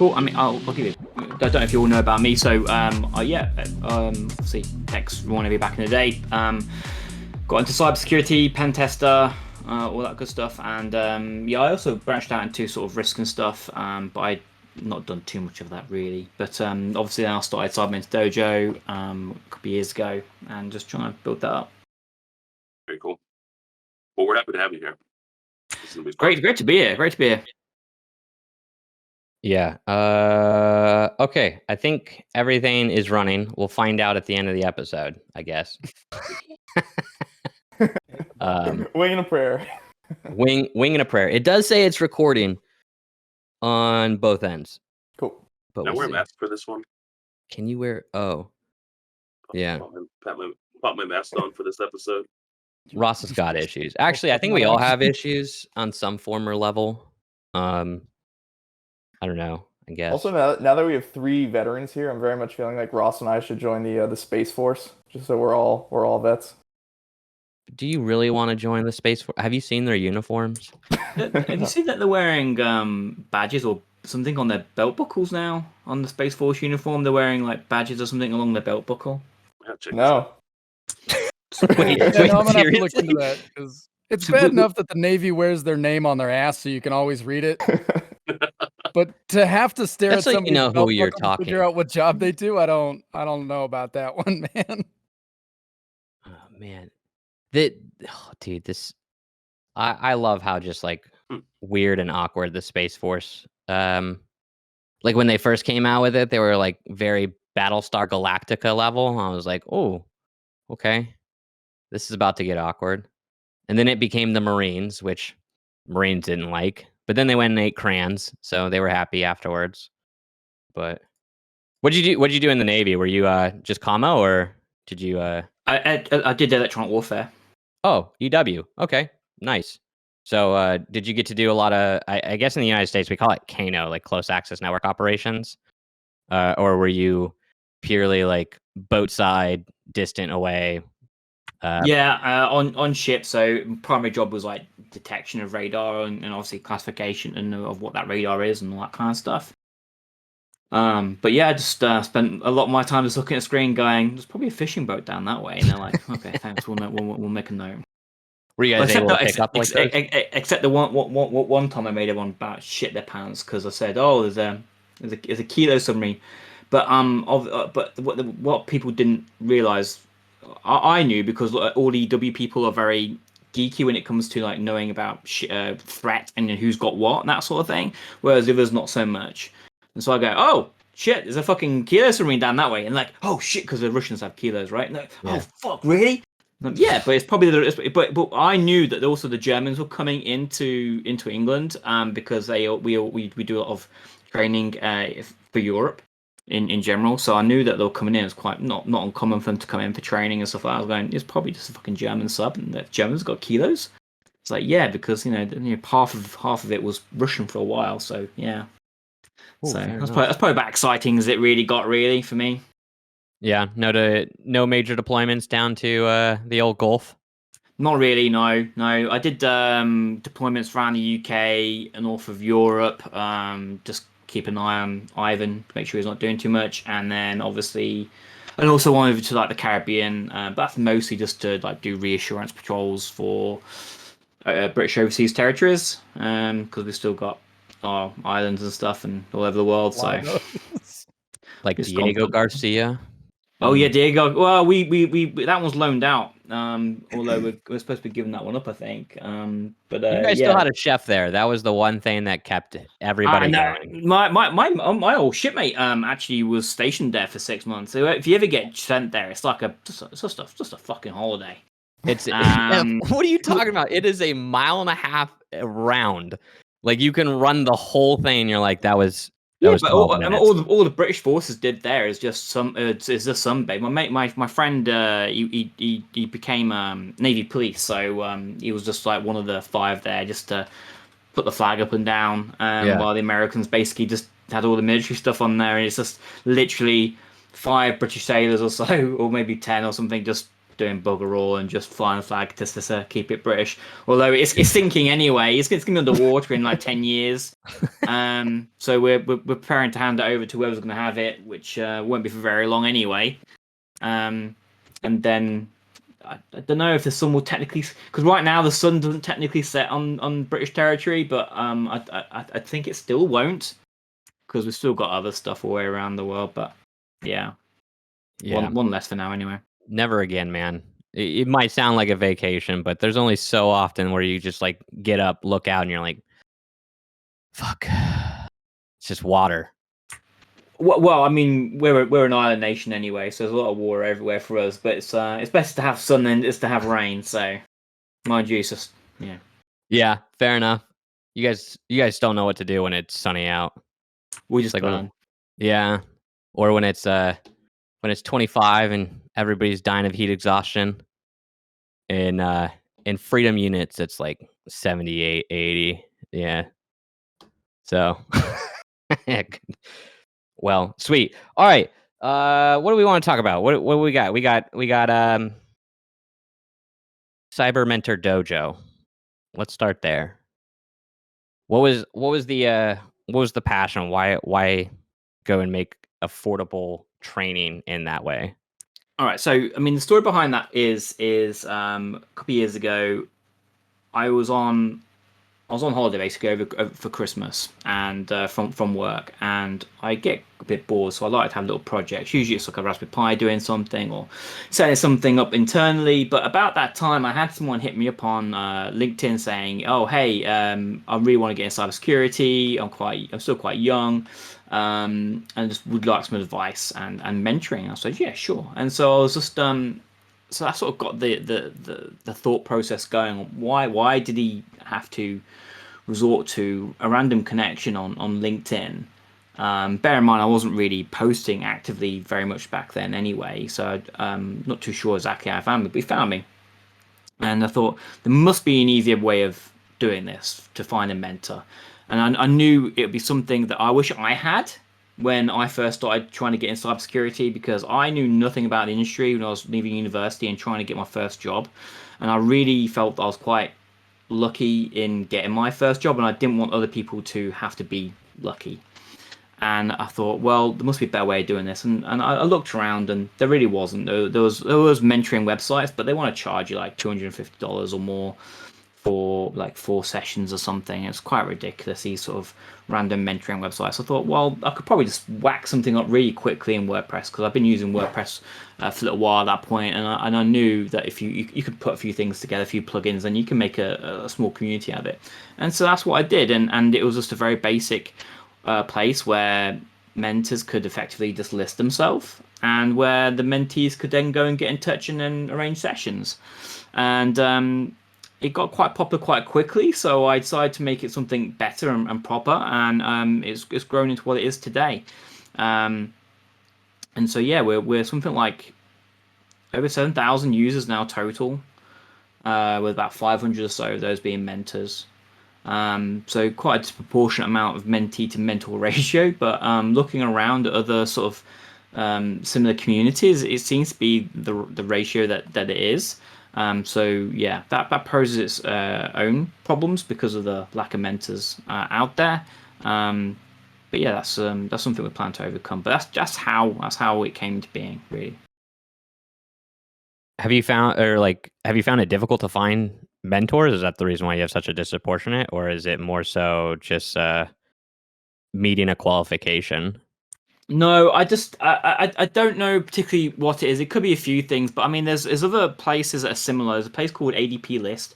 cool. I mean, I'll give you. I don't know if you all know about me. So, obviously, ex-Raw Navy back in the day. Got into cybersecurity, pen tester, all that good stuff. And I also branched out into sort of risk and stuff. But I'd not done too much of that really. But obviously, then I started Cyber Mentor Dojo a couple of years ago, and just trying to build that up. Very cool. Well, we're happy to have you here. Great to be here. Great to be here. Yeah. Okay. I think everything is running. We'll find out at the end of the episode, I guess. Wing and a prayer. Wing and a prayer. It does say it's recording on both ends. Cool. But Can I wear a mask for this one? Can you wear? Oh, yeah. Pop my mask on for this episode. Ross has got issues. Actually, I think we all have issues on some form or level. I don't know. I guess. Also, now that we have 3 veterans here, I'm very much feeling like Ross and I should join the Space Force, just so we're all vets. Do you really want to join the Space Force? Have you seen their uniforms? Have you seen that they're wearing badges or something on their belt buckles now? On the Space Force uniform, they're wearing like badges or something along their belt buckle. No. Wait, I'm gonna have to look seriously? into that because it's bad enough that the Navy wears their name on their ass so you can always read it. But to have to stare Just at so you somebody's know belt who you're buckle to talking. figure out what job they do, I don't know about that one, man. Oh man, dude, this I love how just like weird and awkward the Space Force. Like when they first came out with it, they were like very Battlestar Galactica level. I was like, oh, okay, this is about to get awkward. And then it became the Marines, which Marines didn't like. But then they went and ate crayons, so they were happy afterwards. But what'd you do in the Navy? Were you just commo, or did you? I did electronic warfare. Oh, EW. Okay, nice. So did you get to do a lot of? I guess in the United States we call it KANO, like close access network operations, or were you purely like boat side, distant away? On ship. So primary job was like detection of radar and obviously classification and of what that radar is and all that kind of stuff. But yeah, I just spent a lot of my time just looking at the screen, going, "There's probably a fishing boat down that way." And they're like, "Okay, thanks. We'll make a note." Were you guys able to pick up like those? Except the one time I made everyone about shit their pants because I said, "Oh, there's a kilo submarine," but what people didn't realize, I knew because all EW people are very geeky when it comes to like knowing about threat and who's got what and that sort of thing, whereas the others not so much. And so I go, "Oh shit, there's a fucking kilo submarine down that way," and like, "Oh shit," because the Russians have kilos, right? And like, Yeah. "Oh fuck, really?" Yeah, but it's probably but I knew that also the Germans were coming into England because we do a lot of training for Europe in general. So I knew that they were coming in. It's quite not uncommon for them to come in for training and stuff like that. I was going, it's probably just a fucking German sub, and the Germans got kilos. It's like, yeah, because half of it was Russian for a while. So yeah. Ooh, So fair that's enough. probably about exciting as it really got for me. Yeah, no major deployments down to the old Gulf. Not really, no. I did deployments around the UK and north of Europe. Just keep an eye on Ivan to make sure he's not doing too much, and then obviously, and also one over to like the Caribbean. But that's mostly just to like do reassurance patrols for British overseas territories, because we've still got our islands and stuff and all over the world. So Like It's Diego gone. Garcia. Oh yeah, Diego. Well, we that one's loaned out. Although we're supposed to be giving that one up, I think. But You guys still had a chef there. That was the one thing that kept everybody going. My old shipmate actually was stationed there for 6 months. So if you ever get sent there, it's like just a fucking holiday. It's what are you talking about? It is a 1.5 miles round. Like you can run the whole thing. And you're like, that was. But 12 minutes. all the British forces did there is just it's just sunbathe. My friend he became Navy police, so he was just like one of the 5 there, just to put the flag up and down, while the Americans basically just had all the military stuff on there, and it's just literally 5 British sailors or so, or maybe 10 or something, just doing bugger all and just flying a flag just to keep it British. Although it's sinking anyway. It's going to be underwater in like 10 years. So we're preparing to hand it over to whoever's going to have it, which won't be for very long anyway. And then I don't know if the sun will technically, because right now the sun doesn't technically set on British territory, but I think it still won't, because we've still got other stuff all the way around the world. But yeah. One less for now anyway. Never again, man. It might sound like a vacation, but there's only so often where you just like get up, look out, and you're like, fuck, it's just water. Well, I mean, we're an island nation anyway, so there's a lot of water everywhere for us. But it's best to have sun than it's to have rain. So, mind you, it's just yeah. Yeah, fair enough. You guys don't know what to do when it's sunny out. We just Like burn. Yeah, or when it's 25 and everybody's dying of heat exhaustion. In freedom units, it's like 78, 80. Yeah. So, well, sweet. All right. What do we want to talk about? What do we got? We got Cyber Mentor Dojo. Let's start there. What was the passion? Why go and make affordable training in that way? All right. So, I mean, the story behind that is a couple of years ago, I was on holiday basically over for Christmas and from work, and I get a bit bored, so I like to have little projects. Usually it's like a Raspberry Pi doing something or setting something up internally. But about that time, I had someone hit me up on LinkedIn saying, "Oh, hey, I really want to get in cybersecurity. I'm still quite young, and just would like some advice and mentoring." I said, "Yeah, sure." And so I was just so that sort of got the thought process going. Why did he have to resort to a random connection on LinkedIn? Bear in mind, I wasn't really posting actively very much back then anyway, so I'm not too sure exactly how I found me, but he found me. And I thought there must be an easier way of doing this to find a mentor. And I knew it would be something that I wish I had when I first started trying to get in cybersecurity, because I knew nothing about the industry when I was leaving university and trying to get my first job. And I really felt I was quite lucky in getting my first job, and I didn't want other people to have to be lucky. And I thought, well, there must be a better way of doing this. And I looked around, and there really wasn't. There was mentoring websites, but they want to charge you like $250 or more for like 4 sessions or something. It's quite ridiculous, these sort of random mentoring websites. I thought, well, I could probably just whack something up really quickly in WordPress, because I've been using WordPress for a little while at that point, and I knew that if you could put a few things together, a few plugins, then you can make a small community out of it. And so that's what I did, and it was just a very basic place where mentors could effectively just list themselves, and where the mentees could then go and get in touch and then arrange sessions. And it got quite popular quite quickly, so I decided to make it something better and proper, and it's grown into what it is today. And so yeah, we're something like over 7,000 users now total, with about 500 or so of those being mentors. So quite a disproportionate amount of mentee to mentor ratio, but looking around at other sort of similar communities, it seems to be the ratio that it is. So yeah, that poses its own problems because of the lack of mentors out there. But yeah, that's something we plan to overcome. But that's just how it came to being, really. Have you found it difficult to find mentors? Is that the reason why you have such a disproportionate, or is it more so just meeting a qualification? No, I don't know particularly what it is. It could be a few things, but I mean, there's other places that are similar. There's a place called ADP List,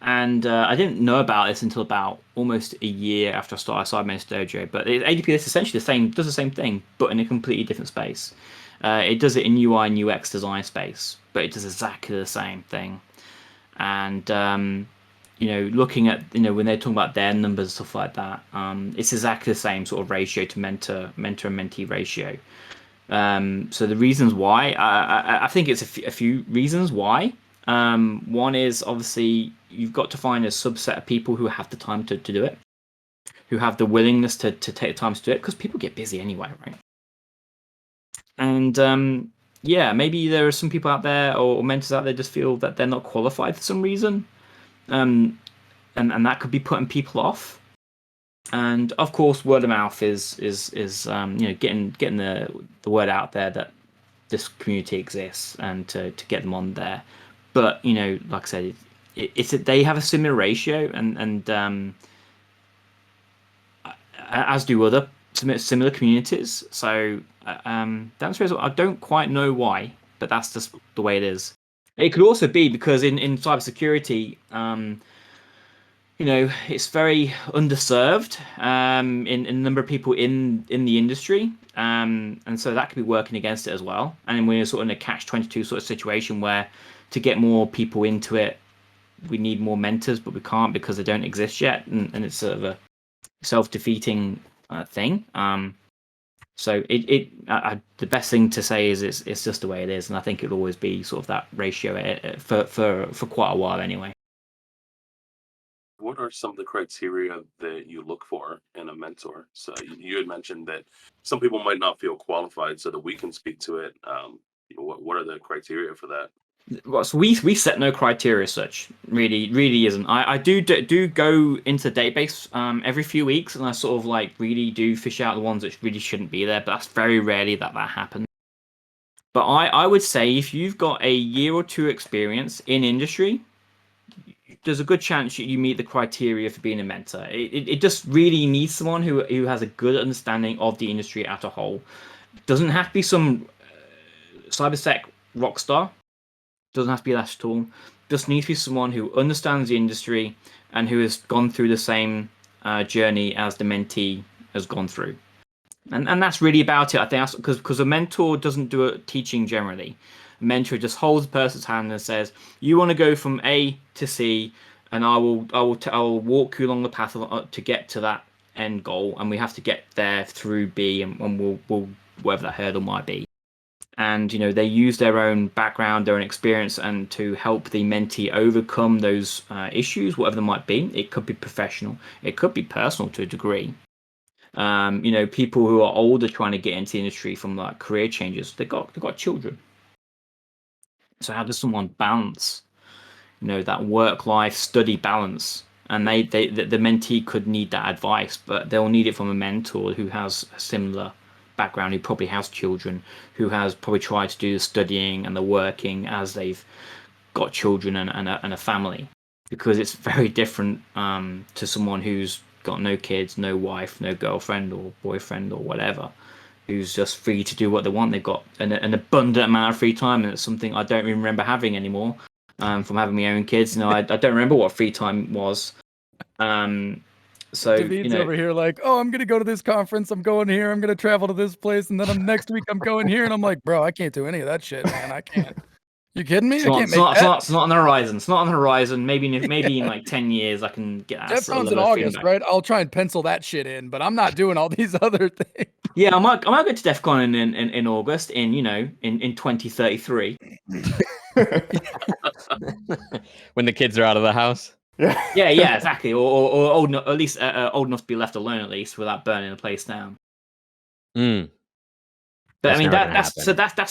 and I didn't know about this until about almost a year after I started Cyber Mentor Dojo. But ADP List is essentially does the same thing, but in a completely different space. It does it in UI and UX design space, but it does exactly the same thing. And looking at when they're talking about their numbers and stuff like that, it's exactly the same sort of ratio to mentor and mentee ratio. So the reasons why, I think it's a few reasons why. One is obviously you've got to find a subset of people who have the time to do it, who have the willingness to take the time to do it, because people get busy anyway, right? And yeah, maybe there are some people out there or mentors out there just feel that they're not qualified for some reason, and that could be putting people off. And of course, word of mouth is getting the word out there that this community exists and to get them on there. But like I said, they have a similar ratio, and as do other similar communities. So the answer is I don't quite know why, but that's just the way it is. It could also be because in cybersecurity, it's very underserved in a number of people in the industry, and so that could be working against it as well. And we're sort of in a catch-22 sort of situation where to get more people into it, we need more mentors, but we can't because they don't exist yet, and it's sort of a self-defeating thing. So the best thing to say is it's just the way it is, and I think it'll always be sort of that ratio for quite a while anyway. What are some of the criteria that you look for in a mentor? So you had mentioned that some people might not feel qualified, so that we can speak to it. What are the criteria for that? Well, so we set no criteria as such. Really isn't. I do go into the database every few weeks, and I sort of like really do fish out the ones that really shouldn't be there. But that's very rarely that happens. But I would say if you've got a year or two experience in industry, there's a good chance you meet the criteria for being a mentor. It just really needs someone who has a good understanding of the industry as a whole. Doesn't have to be some cybersec rock star. Doesn't have to be that at all. Just needs to be someone who understands the industry and who has gone through the same journey as the mentee has gone through. And that's really about it. I think that's because a mentor doesn't do a teaching generally. A mentor just holds a person's hand and says, "You want to go from A to C, and I will walk you along the path to get to that end goal, and we have to get there through B, and we'll whatever that hurdle might be." And they use their own background, their own experience, and to help the mentee overcome those issues, whatever they might be. It could be professional, it could be personal to a degree. People who are older trying to get into the industry from like career changes, they've got children. So how does someone balance, that work-life study balance? And the mentee could need that advice, but they'll need it from a mentor who has a similar background, who probably has children, who has probably tried to do the studying and the working as they've got children and a family, because it's very different to someone who's got no kids, no wife, no girlfriend or boyfriend or whatever, who's just free to do what they want. They've got an abundant amount of free time, and it's something I don't even remember having anymore from having my own kids. I don't remember what free time was. So David's over here like, oh, I'm gonna go to this conference, I'm going here, I'm gonna travel to this place, and then next week I'm going here, and I'm like, bro, I can't do any of that shit, man. I can't. You kidding me? It's I not, can't it's, make not, that. it's not on the horizon. It's not on the horizon. Maybe in like 10 years I can get that sort DEFCON's of in level of August, feedback. right? I'll try and pencil that shit in, but I'm not doing all these other things. Yeah, I might go to DEFCON in August in 2033. When the kids are out of the house. Yeah, exactly. Or old enough, at least old enough to be left alone, at least without burning the place down. Mm. But That's I mean never gonna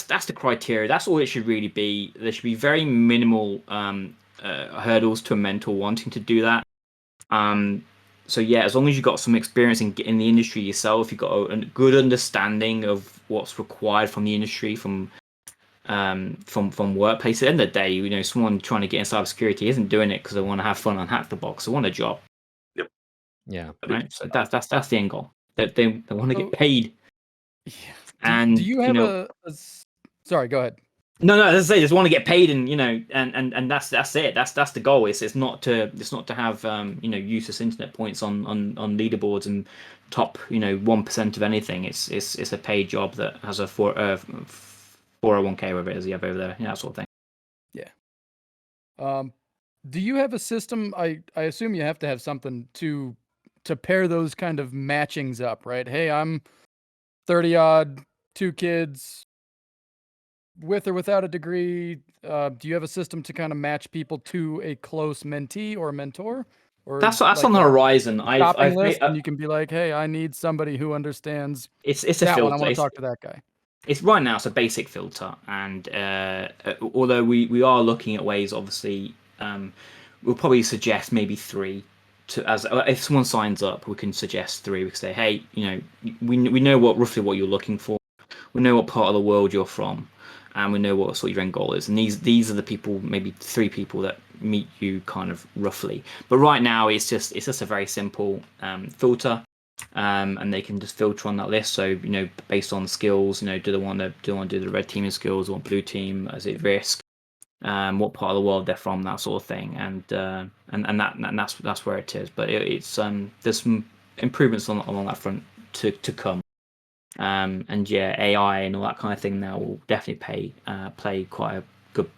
that's the criteria. That's all it should really be. There should be very minimal hurdles to a mentor wanting to do that. So yeah, as long as you've got some experience in the industry yourself, you've got a good understanding of what's required from the industry, from workplace. At the end of the day, someone trying to get in cybersecurity isn't doing it because they want to have fun and hack the box. They want a job. Yep. Yeah. Right. So that's the end goal. They want to get paid. Yeah. And do you have sorry, go ahead. No, as I say, just want to get paid, and and that's it. That's the goal. It's not to have useless internet points on leaderboards and top 1% of anything. It's a paid job that has a 401k, whatever it is you have over there, that sort of thing. Yeah. Do you have a system? I assume you have to have something to pair those kind of matchings up, right? Hey, I'm 30 odd, 2 kids, with or without a degree. Do you have a system to kind of match people to a close mentee or mentor? Or That's like on the horizon. shopping I've list, made, and you can be like, hey, I need somebody who understands it's a that one. filter. I want to talk to that guy. it's right now it's a basic filter, and although we are looking at ways, obviously, we'll probably suggest maybe 3. As if someone signs up, we can suggest 3. We can say, hey, we know roughly what you're looking for. We know what part of the world you're from, and we know what sort of your end goal is. And these are the people, maybe 3 people that meet you kind of roughly. But right now, it's just a very simple filter. And they can just filter on that list. So based on skills, do they want to do the red teaming skills or blue team? Is it risk? What part of the world they're from, that sort of thing, and that's where it is. But it's there's some improvements along that front to come. And yeah, AI and all that kind of thing now will definitely play quite a good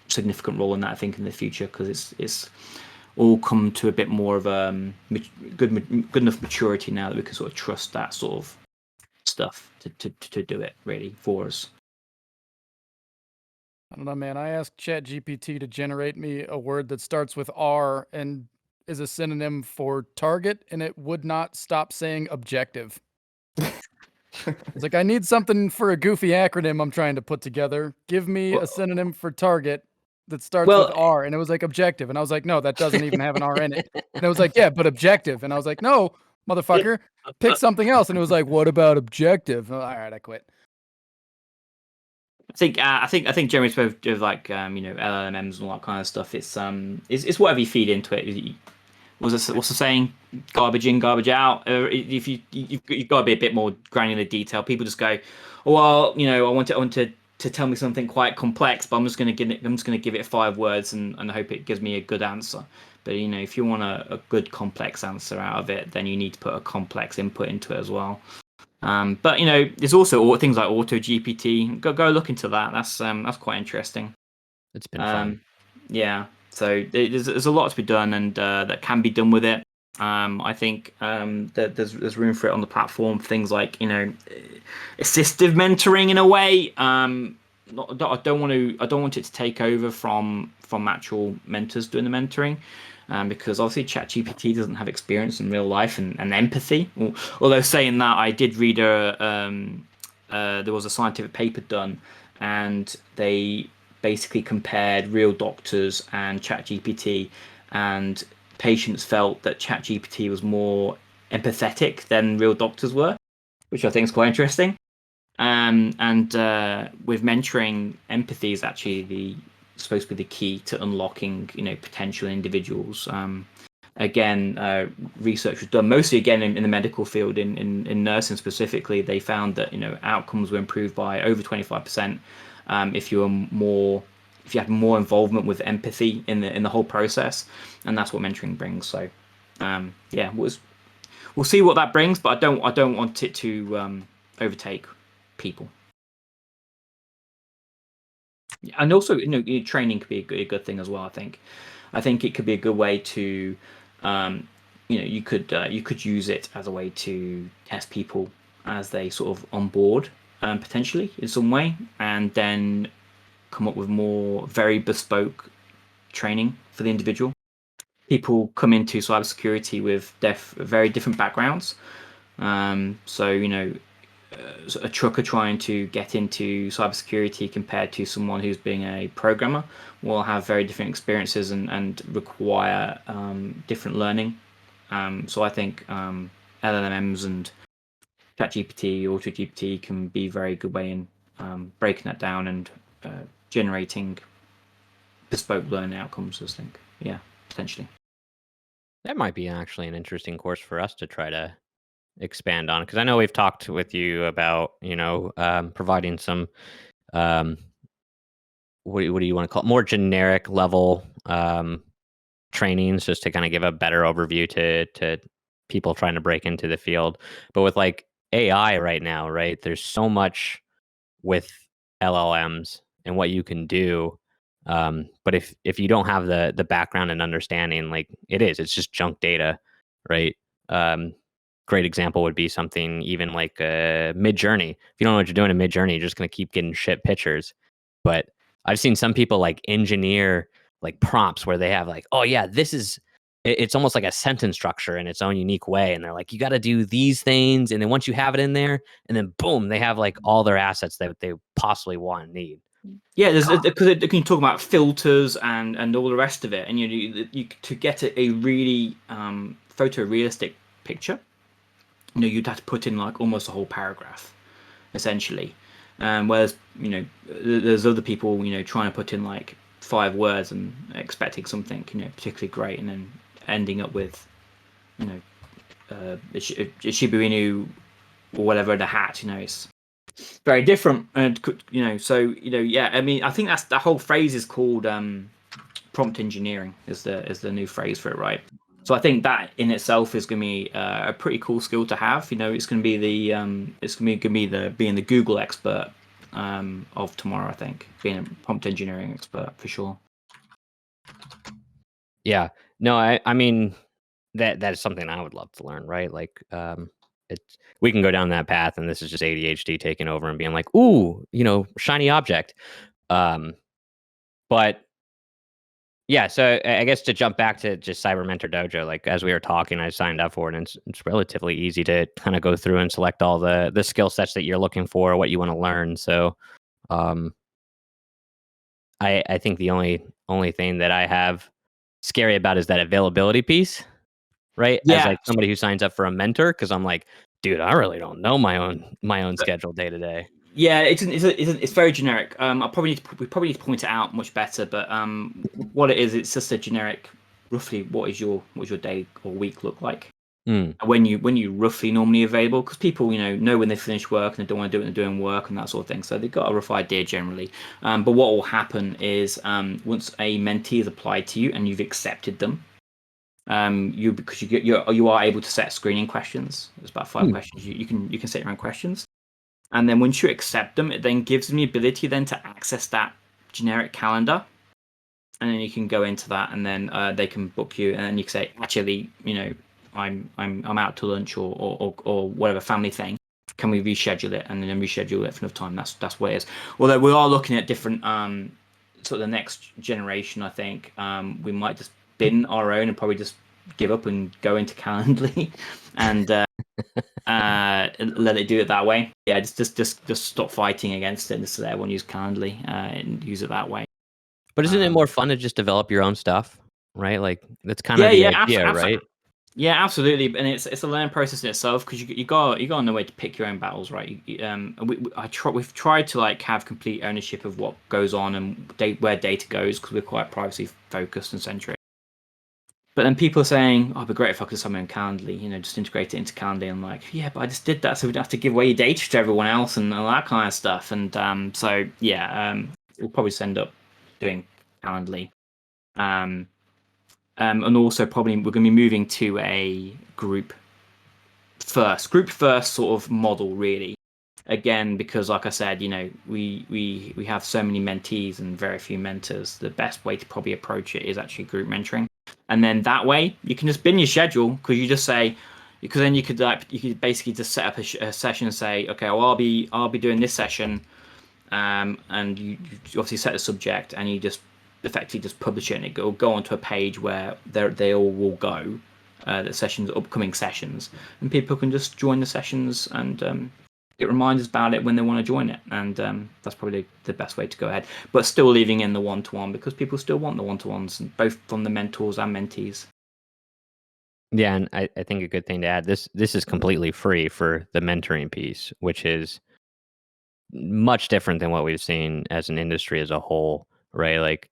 significant role in that, I think, in the future, because it's all come to a bit more of good enough maturity now that we can sort of trust that sort of stuff to do it really for us. I don't know, man. I asked ChatGPT to generate me a word that starts with R and is a synonym for target, and it would not stop saying objective. It's like, I need something for a goofy acronym I'm trying to put together. Give me a synonym for target that starts with R. And it was like objective. And I was like, no, that doesn't even have an R in it. And it was like, yeah, but objective. And I was like, no, motherfucker, pick something else. And it was like, what about objective? All right, I quit. I think Jeremy spoke of like LLMs and all that kind of stuff. It's whatever you feed into it. What's the saying? Garbage in, garbage out. If you've got to be a bit more granular detail. People just go, well, I want to tell me something quite complex, but I'm just going to give it 5 words and hope it gives me a good answer. But if you want a good complex answer out of it, then you need to put a complex input into it as well. But there's also things like Auto GPT. Go look into that. That's quite interesting. It's been fun. Yeah. So there's a lot to be done, and that can be done with it. I think that there's room for it on the platform. Things like assistive mentoring in a way. I don't want it to take over from actual mentors doing the mentoring. Because obviously ChatGPT doesn't have experience in real life and empathy. Although saying that, I did read there was a scientific paper done, and they basically compared real doctors and ChatGPT, and patients felt that ChatGPT was more empathetic than real doctors were, which I think is quite interesting. And with mentoring, empathy is actually supposed to be the key to unlocking potential individuals. Research was done mostly again in the medical field, in nursing specifically. They found that outcomes were improved by over 25% if you had more involvement with empathy in the whole process, and that's what mentoring brings. So we'll see what that brings, but I don't want it to overtake people. And also, training could be a good thing as well. I think it could be a good way to, you could use it as a way to test people as they sort of onboard, potentially in some way, and then come up with more very bespoke training for the individual. People come into cybersecurity with very different backgrounds. A trucker trying to get into cybersecurity compared to someone who's being a programmer will have very different experiences and require different learning. So I think LLMs and ChatGPT, AutoGPT can be a very good way in breaking that down and generating bespoke learning outcomes, I think. Yeah, potentially. That might be actually an interesting course for us to try to expand on, because I know we've talked with you about providing some what do you want to call it, more generic level trainings, just to kind of give a better overview to people trying to break into the field. But with like AI right now, right, there's so much with LLMs and what you can do. But if you don't have the background and understanding, like it's just junk data, right? Great example would be something even like Mid-Journey. If you don't know what you're doing in Mid-Journey, you're just going to keep getting shit pictures. But I've seen some people like engineer like prompts where they have like, oh yeah, this is it's almost like a sentence structure in its own unique way. And they're like, you got to do these things. And then once you have it in there, and then boom, they have like all their assets that they possibly want and need. Yeah, there's because you can talk about filters and all the rest of it, and you to get a really photorealistic picture, you'd have to put in like almost a whole paragraph, essentially. Whereas there's other people trying to put in like 5 words and expecting something particularly great, and then ending up with a Shiba Inu or whatever in a hat. It's very different, and yeah. I mean, I think that's the whole phrase is called prompt engineering is the new phrase for it, right? So I think that in itself is going to be a pretty cool skill to have. It's going to be being the Google expert of tomorrow. I think being a prompt engineering expert for sure. Yeah, no, I mean that is something I would love to learn, right? Like, we can go down that path, and this is just ADHD taking over and being like, ooh, shiny object. But yeah, so I guess to jump back to just Cyber Mentor Dojo, like as we were talking, I signed up for it, and it's relatively easy to kind of go through and select all the skill sets that you're looking for, what you want to learn. So, I think the only thing that I have scary about is that availability piece, right? As Yeah. like somebody who signs up for a mentor, because I'm like, dude, I really don't know my own schedule day to day. Yeah, it's very generic. We probably need to point it out much better. But what it is, it's just a generic. Roughly, what is your day or week look like? When you roughly normally available, because people know when they finish work and they don't want to do it, and they're doing work and that sort of thing. So they've got a rough idea generally. But what will happen is once a mentee is applied to you and you've accepted them, you are able to set screening questions. There's about 5 questions. You can set your own questions. And then once you accept them, it then gives them the ability then to access that generic calendar. And then you can go into that, and then they can book you, and then you can say, actually, I'm out to lunch or whatever family thing. Can we reschedule it? And then reschedule it for enough time. That's what it is. Although we are looking at different sort of the next generation, I think we might just bin our own and probably just give up and go into Calendly and let it do it that way. Yeah, just stop fighting against it and just let everyone use Calendly and use it that way. But isn't it more fun to just develop your own stuff, right? Like that's kind of the idea, right? Yeah, absolutely, and it's a learning process in itself, because you got to know where to pick your own battles, right? We've tried to like have complete ownership of what goes on and where data goes, because we're quite privacy focused and centric. But then people are saying, "Oh, it'd be great if I could just have my own Calendly, just integrate it into Calendly." I'm like, yeah, but I just did that, so we don't have to give away your data to everyone else and all that kind of stuff. And so yeah, we'll probably end up doing Calendly. And also probably we're going to be moving to a group first sort of model, really. Again, because like I said, we have so many mentees and very few mentors. The best way to probably approach it is actually group mentoring, and then that way you can just bin your schedule, because you just say, because then you could basically just set up a session and say, okay, well I'll be doing this session, and you obviously set the subject, and you just effectively just publish it, and it will go onto a page where they all will go, the sessions, upcoming sessions, and people can just join the sessions and get reminders about it when they want to join it. And that's probably the best way to go ahead, but still leaving in the one-to-one, because people still want the one-to-ones, both from the mentors and mentees. Yeah, and I think a good thing to add, this is completely free for the mentoring piece, which is much different than what we've seen as an industry as a whole, right? Like,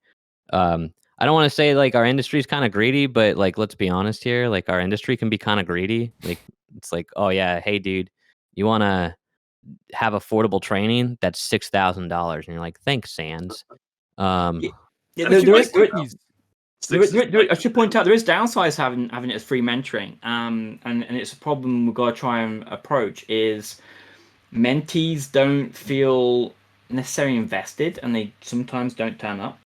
I don't want to say like our industry is kind of greedy, but like, let's be honest here, like our industry can be kind of greedy. Like, it's like, oh yeah, hey dude, you want to have affordable training? That's $6,000, and you're like, thanks, Sands. Yeah, I should point out there is downsides having it as free mentoring, and it's a problem we've got to try and approach is mentees don't feel necessarily invested, and they sometimes don't turn up.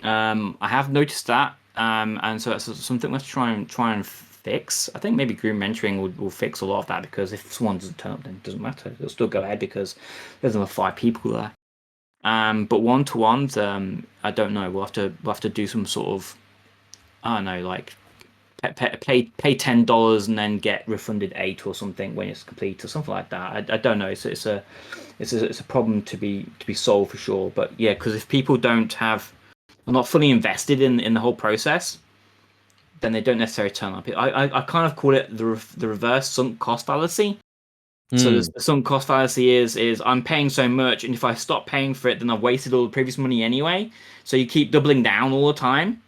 I have noticed that, and so it's something let's try and fix. I think maybe group mentoring will fix a lot of that, because if someone doesn't turn up, then it doesn't matter. It'll still go ahead because there's another 5 people there. But one-to-ones, I don't know. We'll have to do some sort of I don't know, like pay $10 and then get refunded 8 or something when it's complete or something like that. I don't know. It's a problem to be solved for sure. But yeah, because if people are not fully invested in the whole process, then they don't necessarily turn up. I kind of call it the reverse sunk cost fallacy. So the sunk cost fallacy is I'm paying so much, and if I stop paying for it, then I've wasted all the previous money anyway. So you keep doubling down all the time.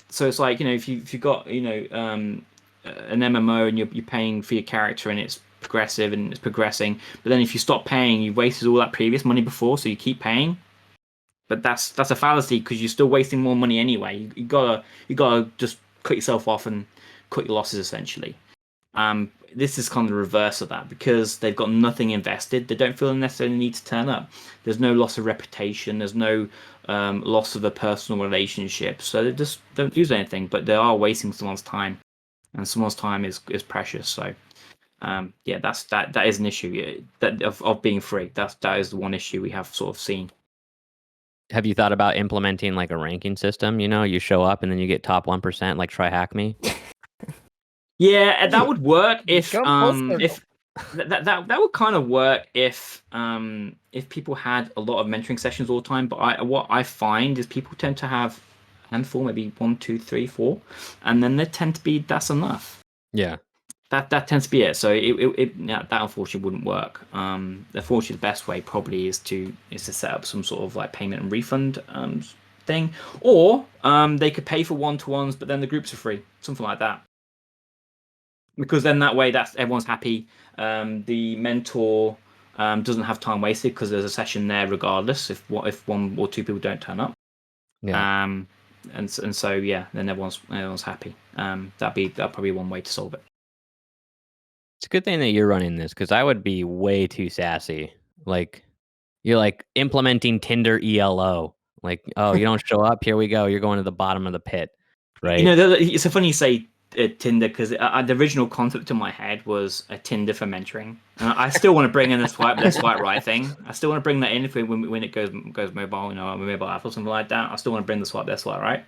So it's like, if you got an MMO and you're paying for your character and it's progressive and it's progressing, but then if you stop paying, you've wasted all that previous money before, so you keep paying. But that's a fallacy because you're still wasting more money anyway. You gotta just cut yourself off and cut your losses essentially. This is kind of the reverse of that because they've got nothing invested. They don't feel the necessary need to turn up. There's no loss of reputation. There's no loss of a personal relationship. So they just don't use anything. But they are wasting someone's time, and someone's time is precious. So yeah, that is an issue. Yeah, that of being free. That is the one issue we have sort of seen. Have you thought about implementing like a ranking system? You show up and then you get top 1%, like try hack me. Yeah, that would work if Come full circle. if that would kind of work if people had a lot of mentoring sessions all the time. But what I find is people tend to have a handful, maybe 1, 2, 3, 4, and then they tend to be that's enough. Yeah. That tends to be it. So that unfortunately wouldn't work. Unfortunately, the best way probably is to set up some sort of like payment and refund thing, or they could pay for one-to-ones, but then the groups are free, something like that. Because then that way everyone's happy. The mentor doesn't have time wasted because there's a session there regardless if 1 or 2 people don't turn up. Yeah. And so yeah, then everyone's happy. That'd probably one way to solve it. It's a good thing that you're running this because I would be way too sassy. Like, you're like implementing Tinder ELO. Like, oh, you don't show up? Here we go. You're going to the bottom of the pit, right? It's so funny you say Tinder because the original concept in my head was a Tinder for mentoring. And I still want to bring in the swipe right thing. I still want to bring that in if when it goes mobile, a mobile app or something like that. I still want to bring the swipe right.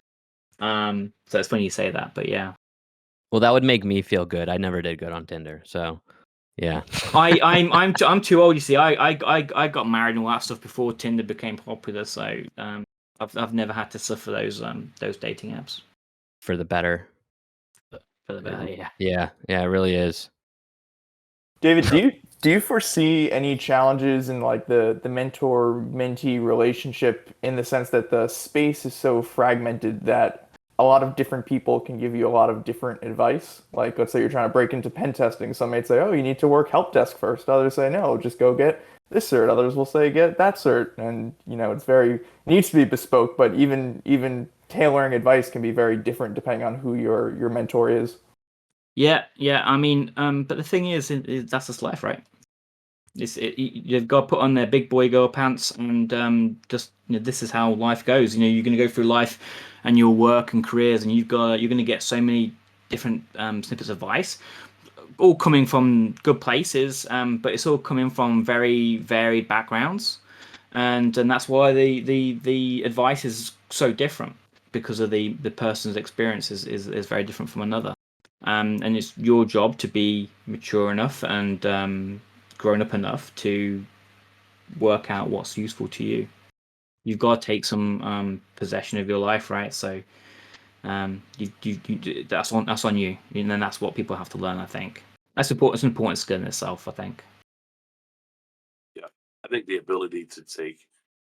So it's funny you say that, but yeah. Well, that would make me feel good. I never did good on Tinder, so yeah. I'm too old. You see, I got married and all that stuff before Tinder became popular. So I've never had to suffer those dating apps. For the better. For the better, yeah. Yeah, it really is. David, do you foresee any challenges in like the mentor-mentee relationship in the sense that the space is so fragmented that a lot of different people can give you a lot of different advice? Like, let's say you're trying to break into pen testing. Some may say, oh, you need to work help desk first. Others say, no, just go get this cert. Others will say, get that cert. And, it needs to be bespoke, but even tailoring advice can be very different depending on who your mentor is. Yeah. I mean, but the thing is that's just life, right? You've got to put on their big boy girl pants and just this is how life goes. You're going to go through life and your work and careers, and you're going to get so many different snippets of advice, all coming from good places, but it's all coming from very varied backgrounds, and that's why the advice is so different because of the person's experience is very different from another. And it's your job to be mature enough and grown up enough to work out what's useful to you. You've got to take some possession of your life, right? So that's on you, and then that's what people have to learn. I think that's important. It's an important skill in itself, I think. Yeah, I think the ability to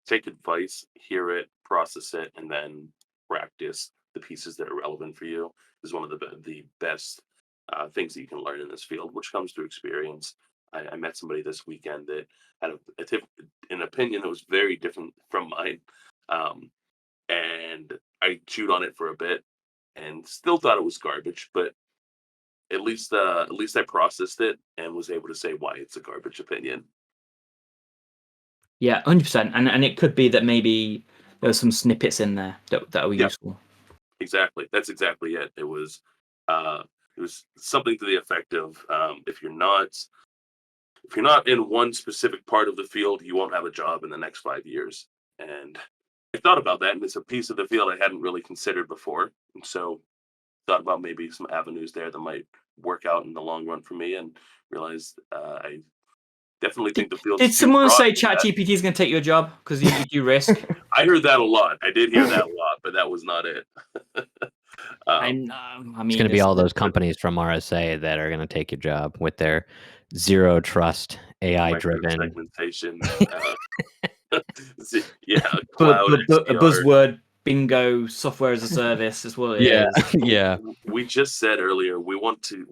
take advice, hear it, process it, and then practice the pieces that are relevant for you is one of the best things that you can learn in this field, which comes through experience. I met somebody this weekend that had an opinion that was very different from mine, and I chewed on it for a bit and still thought it was garbage, but at least I processed it and was able to say why it's a garbage opinion. Yeah, 100%. And it could be that maybe there were some snippets in there that were useful. Exactly. That's exactly it. It was something to the effect of if you're not in one specific part of the field, you won't have a job in the next 5 years. And thought about that, and it's a piece of the field I hadn't really considered before. And so thought about maybe some avenues there that might work out in the long run for me, and realized I definitely think the field's Did too someone broad say for that. ChatGPT is going to take your job because you do risk? I heard that a lot. I did hear that a lot, but that was not it. I um, mean, It's going to be it's- all those companies from RSA that are going to take your job with their zero trust AI driven. Segmentation. Yeah, bu- cloud a XDR. buzzword bingo software as a service is what it is. Yeah. We just said earlier we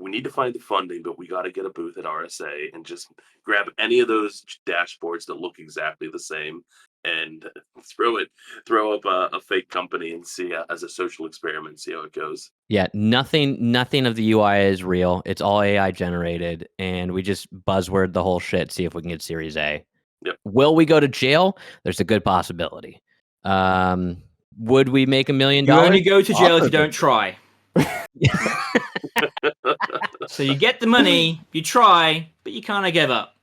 need to find the funding, but we got to get a booth at RSA and just grab any of those dashboards that look exactly the same and throw up a fake company and see as a social experiment, see how it goes. Yeah, nothing of the UI is real. It's all AI generated, and we just buzzword the whole shit, see if we can get Series A. Yep. Will we go to jail? There's a good possibility. Would we make $1 million? You only go to jail if you Possibly. don't try. So you get the money, you try, but you kind of give up.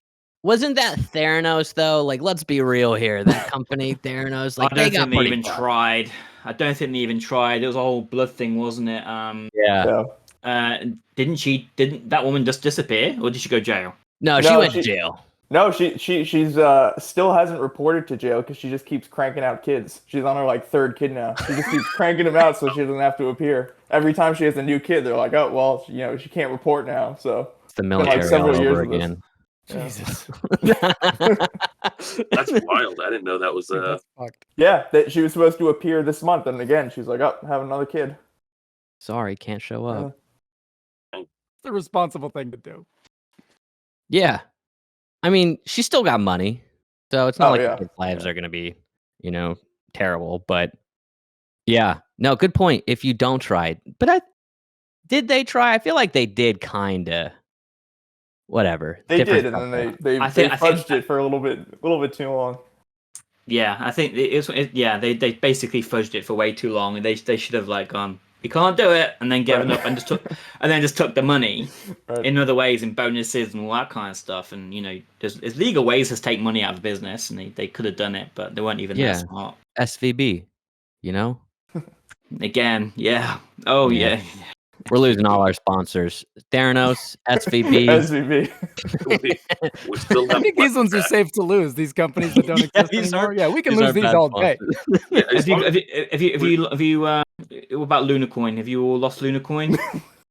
Wasn't that Theranos though? Like, let's be real here. That company, Theranos, like I they don't got think they pretty even far. tried. I don't think they even tried. It was a whole blood thing, wasn't it? Yeah. Yeah. Didn't that woman just disappear, or did she go to jail? No, she No, went to she- jail. No, she's still hasn't reported to jail because she just keeps cranking out kids. She's on her like 3rd kid now. She just keeps cranking them out so she doesn't have to appear. Every time she has a new kid, they're like, oh well, she can't report now. So It's the like military several all years over of this. again. Jesus. That's wild. I didn't know that was Dude, that's fucked. Yeah, that she was supposed to appear this month, and again she's like, oh, have another kid. Sorry, can't show up. It's the responsible thing to do. Yeah. I mean, she's still got money. So it's not Oh, like yeah. the kids' lives are going to be, terrible. But yeah, no, good point. If you don't try, but did they try? I feel like they did kind of. Whatever. They Different did, and stuff then there. they I think- fudged it for a little bit too long. Yeah, I think they basically fudged it for way too long, and they should have like gone, we can't do it, and then given Right. up and just took the money Right. in other ways, in bonuses and all that kind of stuff. And there's legal ways to take money out of business, and they could have done it, but they weren't even Yeah. that smart. SVB, Again, yeah. Oh Yeah. yeah. We're losing all our sponsors. Theranos, SVB. SVB. we still have I think these ones are safe to lose. These companies that don't Yeah, exist these anymore. are- Yeah, we can These are lose these bad all day. sponsors. Yeah, as long as- Have you what about Lunacoin? Have you all lost Lunacoin?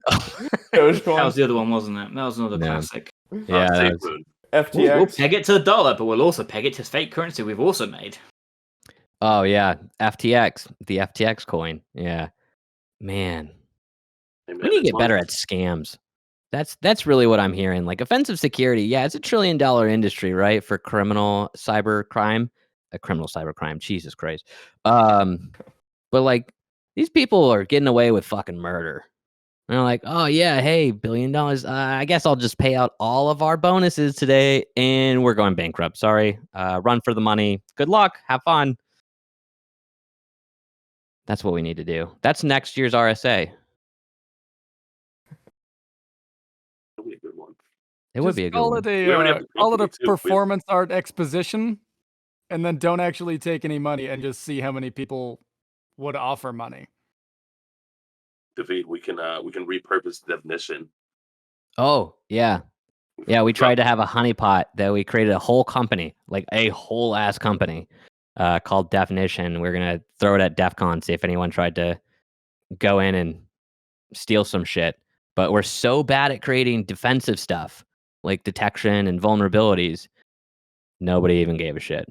Dogecoin. That was the other one, wasn't it? That was another No. classic. Yeah, Safe that's- Moon. We'll FTX. peg it to the dollar, but we'll also peg it to fake currency we've also made. Oh yeah, FTX, the FTX coin. Yeah, man, Hey, man, we need to as get long better as- at scams. That's really what I'm hearing. Like offensive security, yeah, it's $1 trillion industry, right? For criminal cybercrime, criminal cybercrime. Jesus Christ. But like these people are getting away with fucking murder. And they're like, oh yeah, hey, $1 billion. I guess I'll just pay out all of our bonuses today, and we're going bankrupt. Sorry. Run for the money. Good luck. Have fun. That's what we need to do. That's next year's RSA. That'll be a good one. It would Just be a good call one. it We already have the call it company, a too. We have- performance art exposition, and then don't actually take any money and just see how many people would offer money. David, we can repurpose the definition. Oh, yeah. Yeah, we tried to have a honeypot that we created a whole company, like a whole ass company called Definition. We're going to throw it at DEF CON, see if anyone tried to go in and steal some shit. But we're so bad at creating defensive stuff like detection and vulnerabilities. Nobody even gave a shit.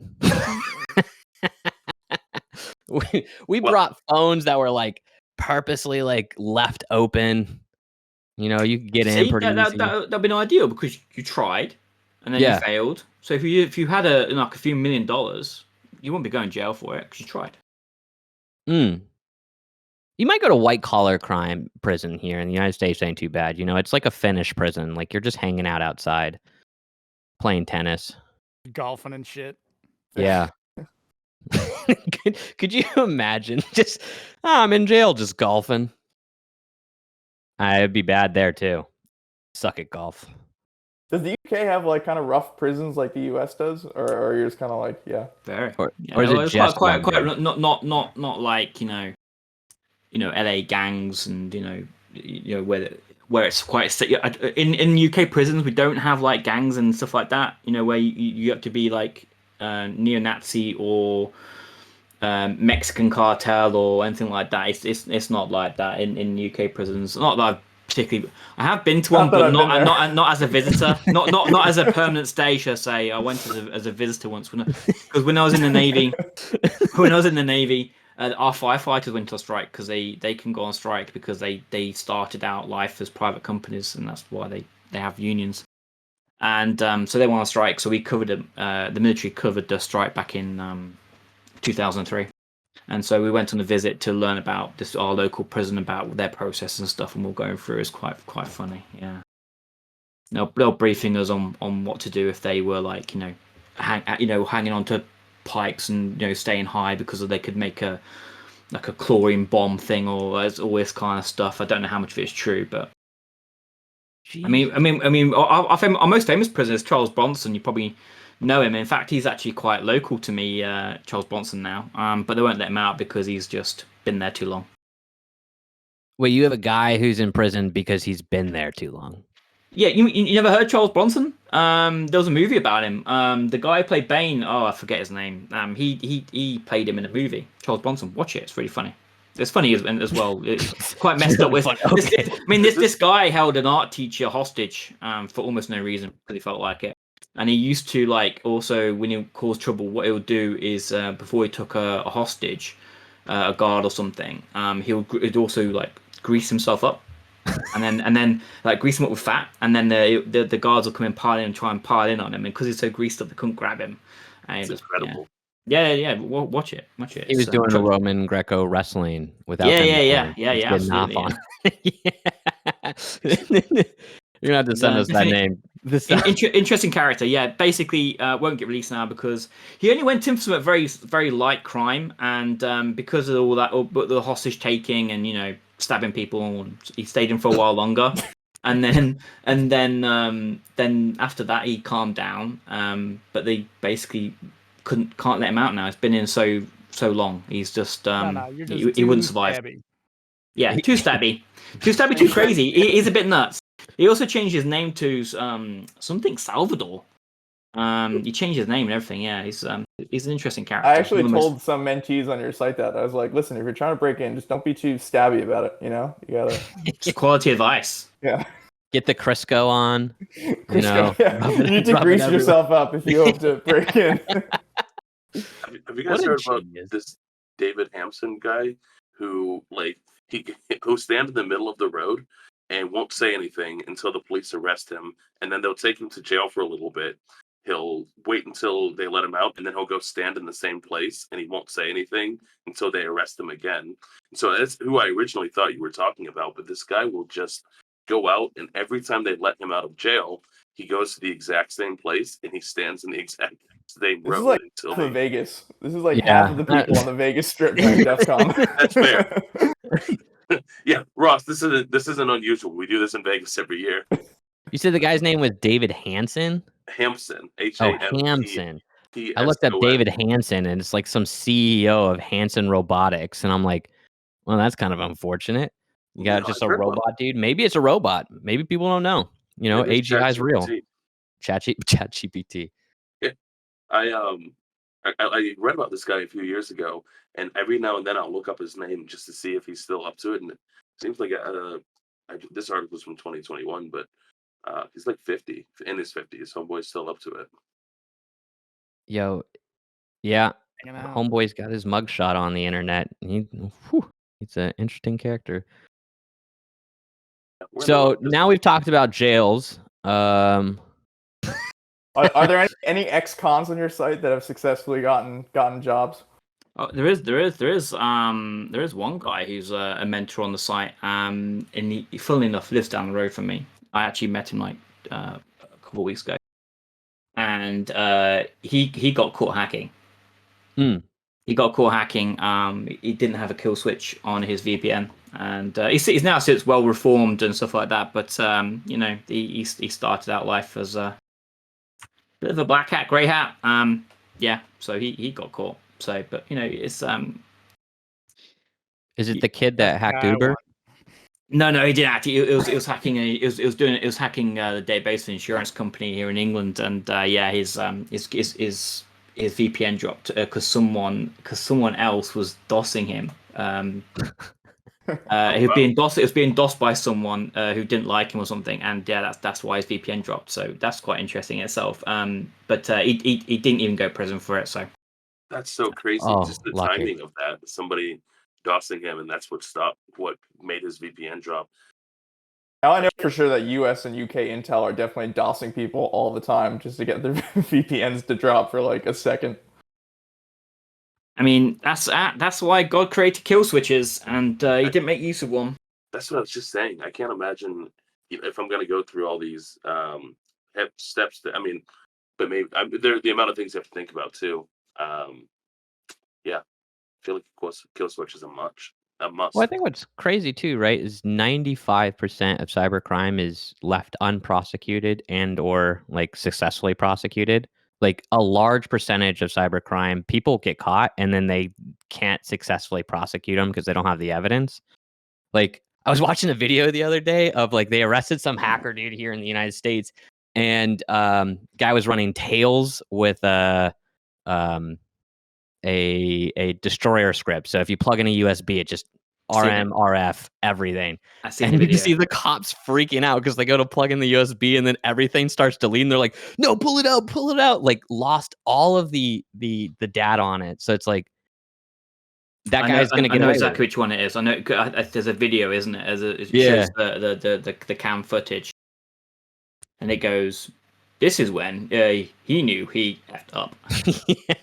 we Well- brought phones that were like purposely like left open. You could get in See, pretty easy. that'd been ideal because you tried and then Yeah. you failed. So if you had like a few $1 million, you wouldn't be going to jail for it because you tried. Mm. You might go to white collar crime prison here in the United States. Ain't too bad. It's like a Finnish prison. Like you're just hanging out outside, playing tennis. Golfing and shit. Yeah. could you imagine? Just I'm in jail, just golfing. It'd be bad there too. Suck at golf. Does the UK have like kind of rough prisons like the US does, or you're just kind of like, yeah? Very. Or Yeah, is it well, it's just quite London? not like LA gangs and where it's quite in UK prisons we don't have like gangs and stuff like that. Where you have to be like neo-Nazi or Mexican cartel or anything like that. It's not like that in UK prisons. Not that I've particularly. I have been to one, Not that but I've been there. not as a visitor. Not as a permanent stay, shall I say. I went as a visitor once because when I was in the Navy, our firefighters went on strike because they can go on strike because they started out life as private companies and that's why they have unions. And so they went on strike. So we covered them. The military covered the strike back in 2003. And so we went on a visit to learn about our local prison, about their process and stuff, and we're going through. It's quite funny, yeah. They'll briefing us on what to do if they were like hanging on to pikes and staying high because they could make a chlorine bomb thing or all this kind of stuff. I don't know how much of it is true, but I mean, our most famous prisoner is Charles Bronson. You probably know him. In fact, he's actually quite local to me, Charles Bronson now. But they won't let him out because he's just been there too long. Wait, you have a guy who's in prison because he's been there too long. Yeah, you never heard Charles Bronson? There was a movie about him. The guy who played Bane. Oh, I forget his name. He played him in a movie. Charles Bronson. Watch it. It's really funny. It's funny as well. It's quite messed up with. Okay. This guy held an art teacher hostage for almost no reason because he felt like it. And he used to also when he caused trouble, what he'll do is before he took a hostage, a guard or something, he'd also grease himself up, and then grease him up with fat, and then the guards will come in pile in and try and pile in on him, and because he's so greased up, they couldn't grab him. And It's incredible. Yeah. Watch it. He was doing the Roman Greco wrestling without them knowing. Yeah, Getting off absolutely. on. You're gonna have to send us that name. Interesting character. Yeah, basically won't get released now because he only went in for some very very light crime, and because of all that, the hostage taking and stabbing people, he stayed in for a while longer. And then after that he calmed down. But they basically can't let him out now. He's been in so long. He's just you're just he wouldn't too survive. stabby. Yeah, too stabby, too crazy. He's a bit nuts. He also changed his name to something Salvador. He changed his name and everything. Yeah, he's an interesting character. I actually told some mentees on your site that I was like, listen, if you're trying to break in, just don't be too stabby about it. You gotta. It's quality advice. Yeah. Get the Crisco on. Crisco, yeah. You need to grease yourself up if you hope to break in. Have you guys heard about this David Hampson guy who who stand in the middle of the road and won't say anything until the police arrest him, and then they'll take him to jail for a little bit. He'll wait until they let him out, and then he'll go stand in the same place, and he won't say anything until they arrest him again. So that's who I originally thought you were talking about, but this guy will just go out, and every time they let him out of jail, he goes to the exact same place, and he stands in the exact same road. This is like until Vegas. This is like half of the people on the Vegas Strip playing DEF CON. That's fair. Yeah, Ross, this isn't unusual. We do this in Vegas every year. You said the guy's name was David Hansen? Hampson. Hansen. I looked up David Hansen, and it's like some CEO of Hansen Robotics, and I'm like, well, that's kind of unfortunate. You got just a robot dude. Maybe it's a robot. Maybe people don't know. AGI is real. ChatGPT. Yeah, I read about this guy a few years ago, and every now and then I'll look up his name just to see if he's still up to it. And it seems like this article was from 2021, but he's like 50, in his 50s. Homeboy's still up to it. Yo, yeah, Homeboy's got his mugshot on the internet. He's an interesting character. So now we've talked about jails. Are there any ex-cons on your site that have successfully gotten jobs? Oh, there is one guy who's a mentor on the site, and he, funnily enough, lives down the road from me. I actually met him a couple of weeks ago, and he got caught hacking. he got caught hacking. He didn't have a kill switch on his VPN, and he's now since well reformed and stuff like that. But he started out life as a bit of a black hat, grey hat. Yeah, so he got caught. So, but it's Is it the kid that hacked guy Uber? No, he didn't actually. It was hacking. It was hacking the database of an insurance company here in England, and his VPN dropped because someone else was DOSing him. He was being DOSed. It was being DOSed by someone who didn't like him or something, and that's why his VPN dropped. So that's quite interesting in itself. But he didn't even go to prison for it. So That's so crazy. Oh, Just the lucky. timing of that. Somebody dosing him, and that's what made his VPN drop. Now I know for sure that US and UK Intel are definitely DOSing people all the time just to get their VPNs to drop for like a second. I mean, that's why God created kill switches, and he didn't make use of one. That's what I was just saying. I can't imagine if I'm going to go through all these steps. But maybe the amount of things you have to think about too. Yeah, I feel like kill switch is a must. Well, I think what's crazy too, right, is 95% of cybercrime is left unprosecuted and or like successfully prosecuted. Like a large percentage of cybercrime, people get caught and then they can't successfully prosecute them because they don't have the evidence. Like I was watching a video the other day of like they arrested some hacker dude here in the United States, and guy was running Tails with a destroyer script. So if you plug in a USB, it just RM, RF, everything. I seen And the you video. see the cops freaking out because they go to plug in the USB and then everything starts deleting. They're like, no, pull it out. Like lost all of the data on it. So it's like that guy's going to get I know away exactly with which one it is. I know there's a video, isn't it? It Yeah. shows the cam footage, and it goes, "This is when he knew he effed up." it.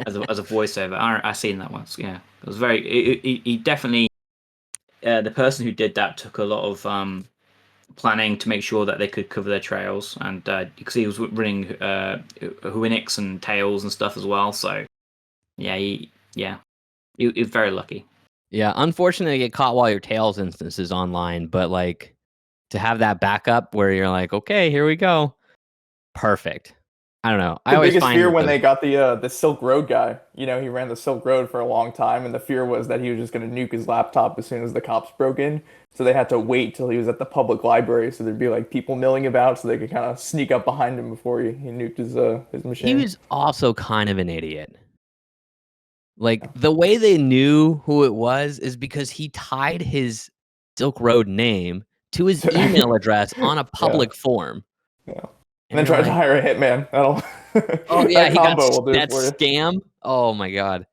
as a voiceover. I seen that once. Yeah, it was very. He definitely. The person who did that took a lot of planning to make sure that they could cover their trails, and because he was running Huinix and Tails and stuff as well. So he was very lucky. Yeah, unfortunately, you get caught while your Tails instance is online, but like to have that backup where you're like, okay, here we go, perfect. I don't know. I The always biggest find fear that when they got the Silk Road guy, he ran the Silk Road for a long time, and the fear was that he was just going to nuke his laptop as soon as the cops broke in. So they had to wait till he was at the public library, so there'd be like people milling about, so they could kind of sneak up behind him before he nuked his machine. He was also kind of an idiot. Like the way they knew who it was is because he tied his Silk Road name to his email address on a public form. Yeah. And then tried to hire a hitman. That'll Oh yeah, that combo will do it for you. scam. Oh my god.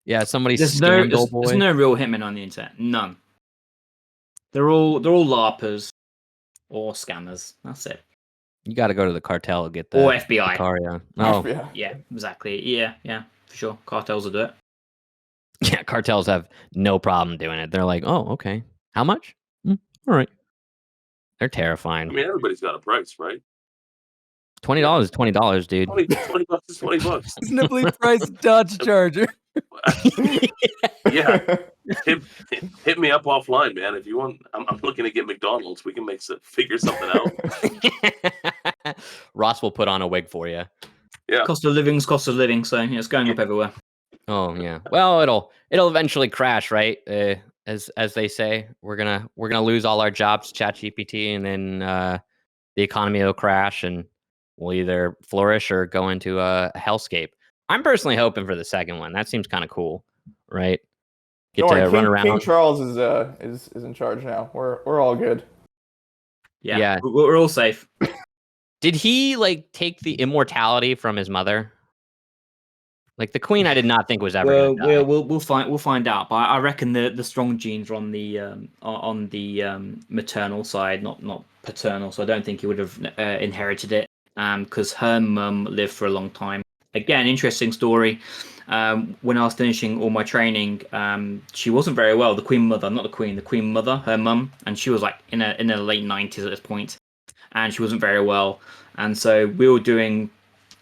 Yeah, somebody There's scammed old boy. There's no real hitmen on the internet. None. They're all LARPers or scammers. That's it. You got to go to the cartel to get the Or FBI. car, yeah. Oh, Yeah. Yeah, exactly. Yeah, for sure. Cartels will do it. yeah. Cartels have no problem doing it. They're like, oh, okay. How much? All right. They're terrifying. I mean, everybody's got a price, right? $20 is $20, dude. 20 bucks is $20. Reasonably priced Dodge Charger. Yeah, hit me up offline, man. If you want, I'm looking to get McDonald's. We can figure something out. Ross will put on a wig for you. Yeah, Cost of living's cost of living, so it's going up everywhere. Oh yeah. Well, it'll eventually crash, right? As they say, we're gonna lose all our jobs to ChatGPT, and then the economy will crash, and we'll either flourish or go into a hellscape. I'm personally hoping for the second one. That seems kind of cool, right? Get to run around. King Charles is in charge now. We're all good. Yeah. We're all safe. Did he like take the immortality from his mother? Like the queen, I did not think was ever going to die. We'll find out. But I reckon the strong genes are on the maternal side, not paternal. So I don't think he would have inherited it. Because her mum lived for a long time. Again, interesting story. When I was finishing all my training, she wasn't very well. The queen mother, not the queen mother, her mum, and she was like in her late 90s at this point, and she wasn't very well. And so we were doing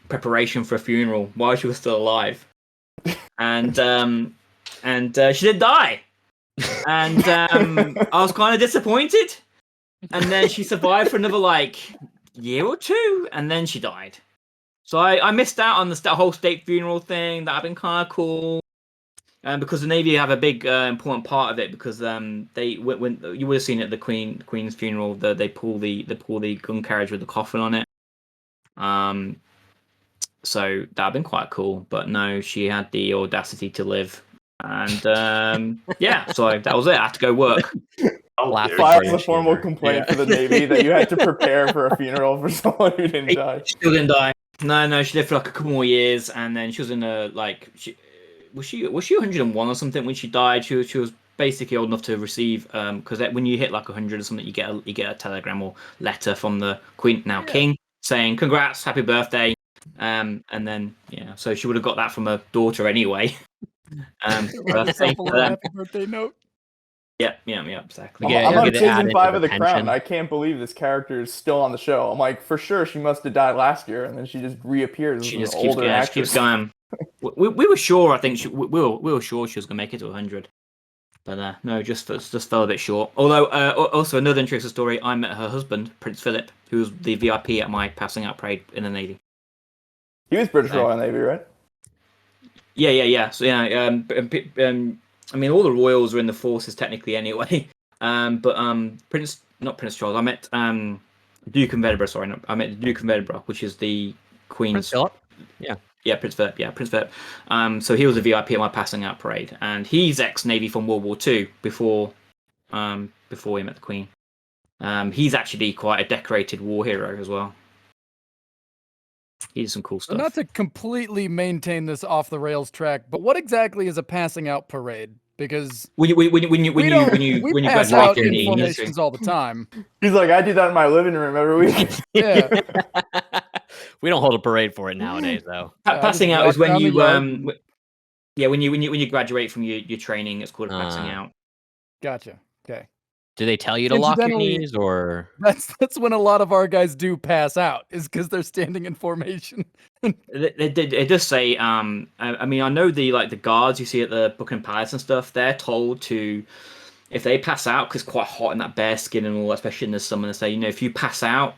preparation for a funeral while she was still alive. and she did die, and I was kind of disappointed. And then she survived for another like year or two, and then she died. So I missed out on the whole state funeral thing. That had been kind of cool. Because the Navy have a big important part of it, because they when you would have seen it at the Queen's funeral, they pull the gun carriage with the coffin on it. So that had been quite cool. But no, she had the audacity to live, and yeah, so that was it. I had to go work. Classic Files a British formal humor. complaint for the Navy that you had to prepare for a funeral for someone who didn't die. She still didn't die. No, she lived for like a couple more years, and then she was in a like was she 101 or something when she died. She was basically old enough to receive because when you hit like 100 or something, you get a telegram or letter from the Queen, now King, saying congrats, happy birthday, and then so she would have got that from her daughter anyway. Write yourself a little happy birthday note. Yeah, exactly. I'm on get season added 5 to of the The Crown. pension. I can't believe this character is still on the show. I'm like, for sure, she must have died last year, and then she just reappears She as just an keeps older going. She actress. keeps going. We were sure. I think we were sure she was gonna make it to 100, but no, just fell a bit short. Although also another interesting story. I met her husband, Prince Philip, who was the VIP at my passing out parade in the Navy. He was British Royal Navy, right? Yeah. So I mean, all the royals are in the forces technically anyway. But not Prince Charles. I met Duke of Edinburgh. Sorry, I met the Duke of Edinburgh, which is the Queen's. Prince Philip? Yeah, Prince Philip. Yeah, Prince Philip. So he was a VIP at my passing out parade, and he's ex-Navy from World War II before he met the Queen. He's actually quite a decorated war hero as well. He did some cool So stuff. not to completely maintain this off the rails track, but what exactly is a passing out parade? Because when you we pass graduate out in in the formations all the time. He's like, I do that in my living room every week. Yeah. We don't hold a parade for it nowadays, though. Passing out is when walk down you the yard when you graduate from your training, it's called a passing out. Gotcha. Okay. Do they tell you to lock your Incidentally- knees, or That's when a lot of our guys do pass out, is because they're standing in formation. It does say. I mean, I know the guards you see at the Buckingham Palace and stuff. They're told to, if they pass out, because it's quite hot in that bear skin and all, especially in the summer. They say, if you pass out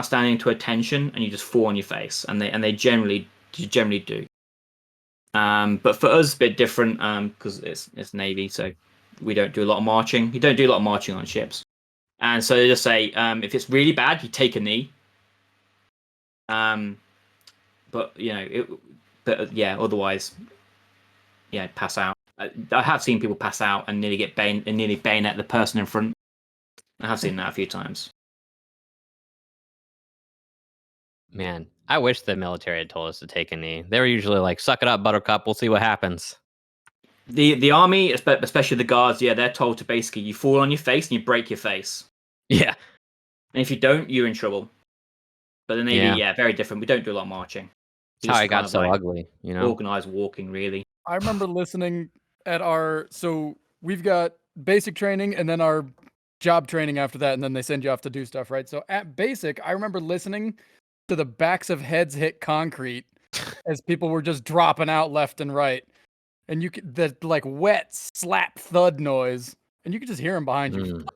standing into attention, and you just fall on your face, and they generally do. But for us, a bit different because it's Navy, so we don't do a lot of marching. You don't do a lot of marching on ships, and so they just say if it's really bad, you take a knee. But otherwise, pass out. I have seen people pass out and nearly bayonet the person in front. I have seen that a few times. man, I wish the military had told us to take a knee. They were usually like, "Suck it up, Buttercup. We'll see what happens." The army, especially the guards, they're told to basically you fall on your face and you break your face. Yeah. And if you don't, you're in trouble. But the Navy, very different. We don't do a lot of marching. That's how I got so ugly, Organized walking, really. I remember listening at so we've got basic training and then our job training after that, and then they send you off to do stuff, right? So at basic, I remember listening to the backs of heads hit concrete as people were just dropping out left and right. And you could, that like wet slap thud noise, and you could just hear them behind you.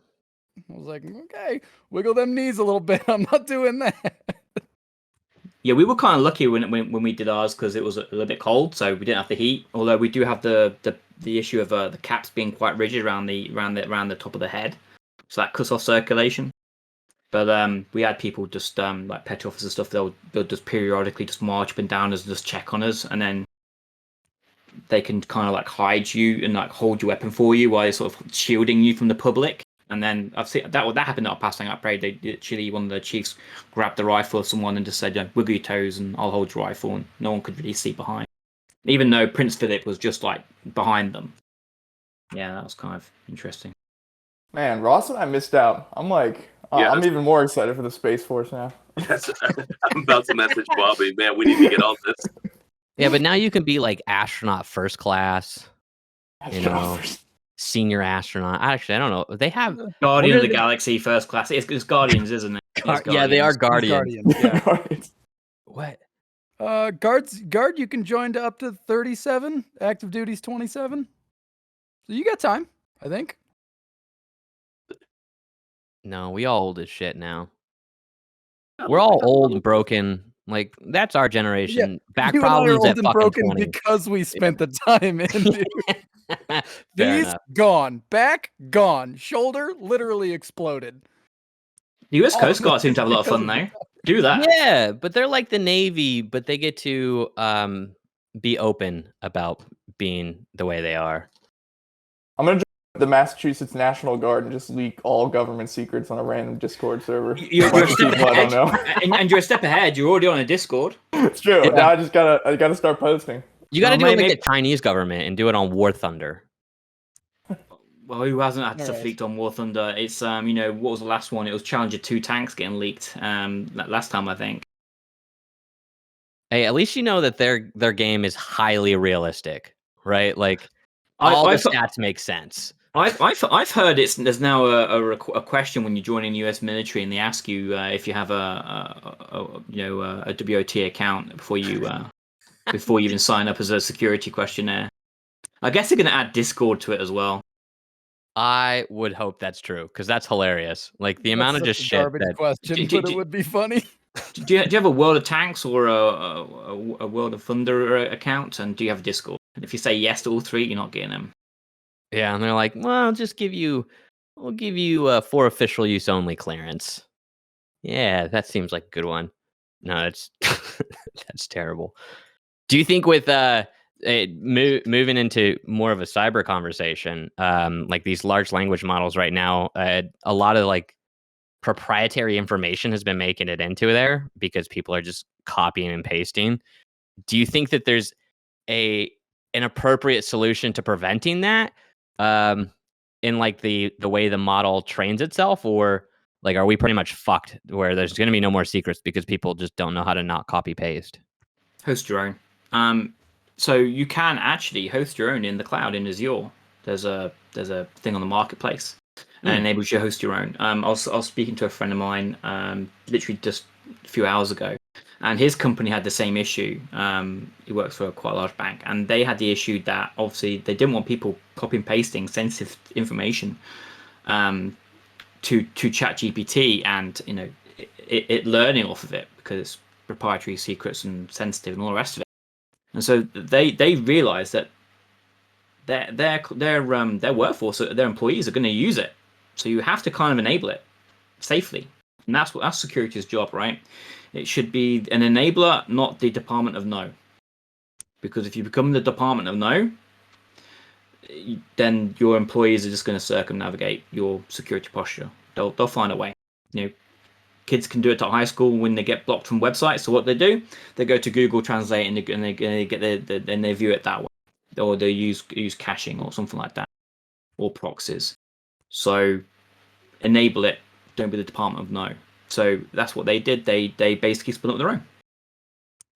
I was like, okay, wiggle them knees a little bit. I'm not doing that. Yeah, we were kind of lucky when we did ours because it was a little bit cold, so we didn't have the heat. Although we do have the issue of the caps being quite rigid around the top of the head, so that cuts off circulation. But we had people just like petty officers stuff. They'll just periodically just march up and down and just check on us, and then they can kind of like hide you and like hold your weapon for you while they're sort of shielding you from the public. And then I've seen that happened at our passing out parade. They literally, one of the chiefs grabbed the rifle of someone and just said, "Wiggle your toes and I'll hold your rifle," and no one could really see behind. Even though Prince Philip was just like behind them. Yeah, that was kind of interesting. Man, Ross and I missed out. I'm like, I'm even more excited for the Space Force now. Yes, I'm about to message Bobby. Man, we need to get on this. Yeah, but now you can be like astronaut first class, senior astronaut. Actually, I don't know. They have Guardian of the Galaxy first class. It's Guardians, isn't it? Yeah, they are Guardians. Yeah. What? Guard, you can join to up to 37. Active duty's 27. So you got time, I think. No, we all old as shit now. I We're don't all think I'm old old. and broken. Like, that's our generation. Back You and I are problems old at and fucking broken 20. because we spent the time in, dude. Fair Knees enough. gone, back gone, shoulder literally exploded. The US All Coast of Guard this seem is to have a lot of because fun of the though. Do that. Yeah, but they're like the Navy, but they get to be open about being the way they are. I'm gonna join the Massachusetts National Guard and just leak all government secrets on a random Discord server. You're a Bunch of step people I don't ahead, know. and you're a step ahead. You're already on a Discord. It's true. Yeah. Now I gotta start posting. You got to Well, do it like maybe- the Chinese government and do it on War Thunder. Well, who hasn't had stuff Alright. leaked on War Thunder? It's you know, what was the last one? It was Challenger 2 tanks getting leaked. Last time I think. Hey, at least you know that their game is highly realistic, right? Like all the I've stats make sense. I've heard there's now a question when you join in the U.S. military and they ask you if you have a WOT account before you even sign up as a security questionnaire. I guess they're going to add Discord to it as well. I would hope that's true because that's hilarious. Like the amount of That's just such a shit garbage that question, Do- but do- it would be funny. Do you have a World of Tanks or a World of Thunder account, and do you have Discord? And if you say yes to all three, you're not getting them. yeah, and they're like, well, we'll give you for official use only clearance. Yeah, that seems like a good one. No, that's that's terrible. Do you think with moving into more of a cyber conversation, like these large language models right now, a lot of like proprietary information has been making it into there because people are just copying and pasting. Do you think that there's an appropriate solution to preventing that in like the way the model trains itself, or like are we pretty much fucked where there's going to be no more secrets because people just don't know how to not copy paste? Host your own. So you can actually host your own in the cloud in Azure. There's a thing on the marketplace and enables you to host your own. I was speaking to a friend of mine literally just a few hours ago, and his company had the same issue. He works for quite a large bank, and they had the issue that obviously they didn't want people copying pasting sensitive information to ChatGPT, and you know it learning off of it because it's proprietary secrets and sensitive and all the rest of it. And so they realized that their workforce, their employees are going to use it. So you have to kind of enable it safely, and that's security's job, right? It should be an enabler, not the Department of No. Because if you become the Department of No, then your employees are just going to circumnavigate your security posture. They'll find a way. You know, kids can do it at high school when they get blocked from websites. So what they do, they go to Google Translate and they get then they view it that way, or they use caching or something like that, or proxies. So enable it. Don't be the Department of No. So that's what they did. They basically split up their own.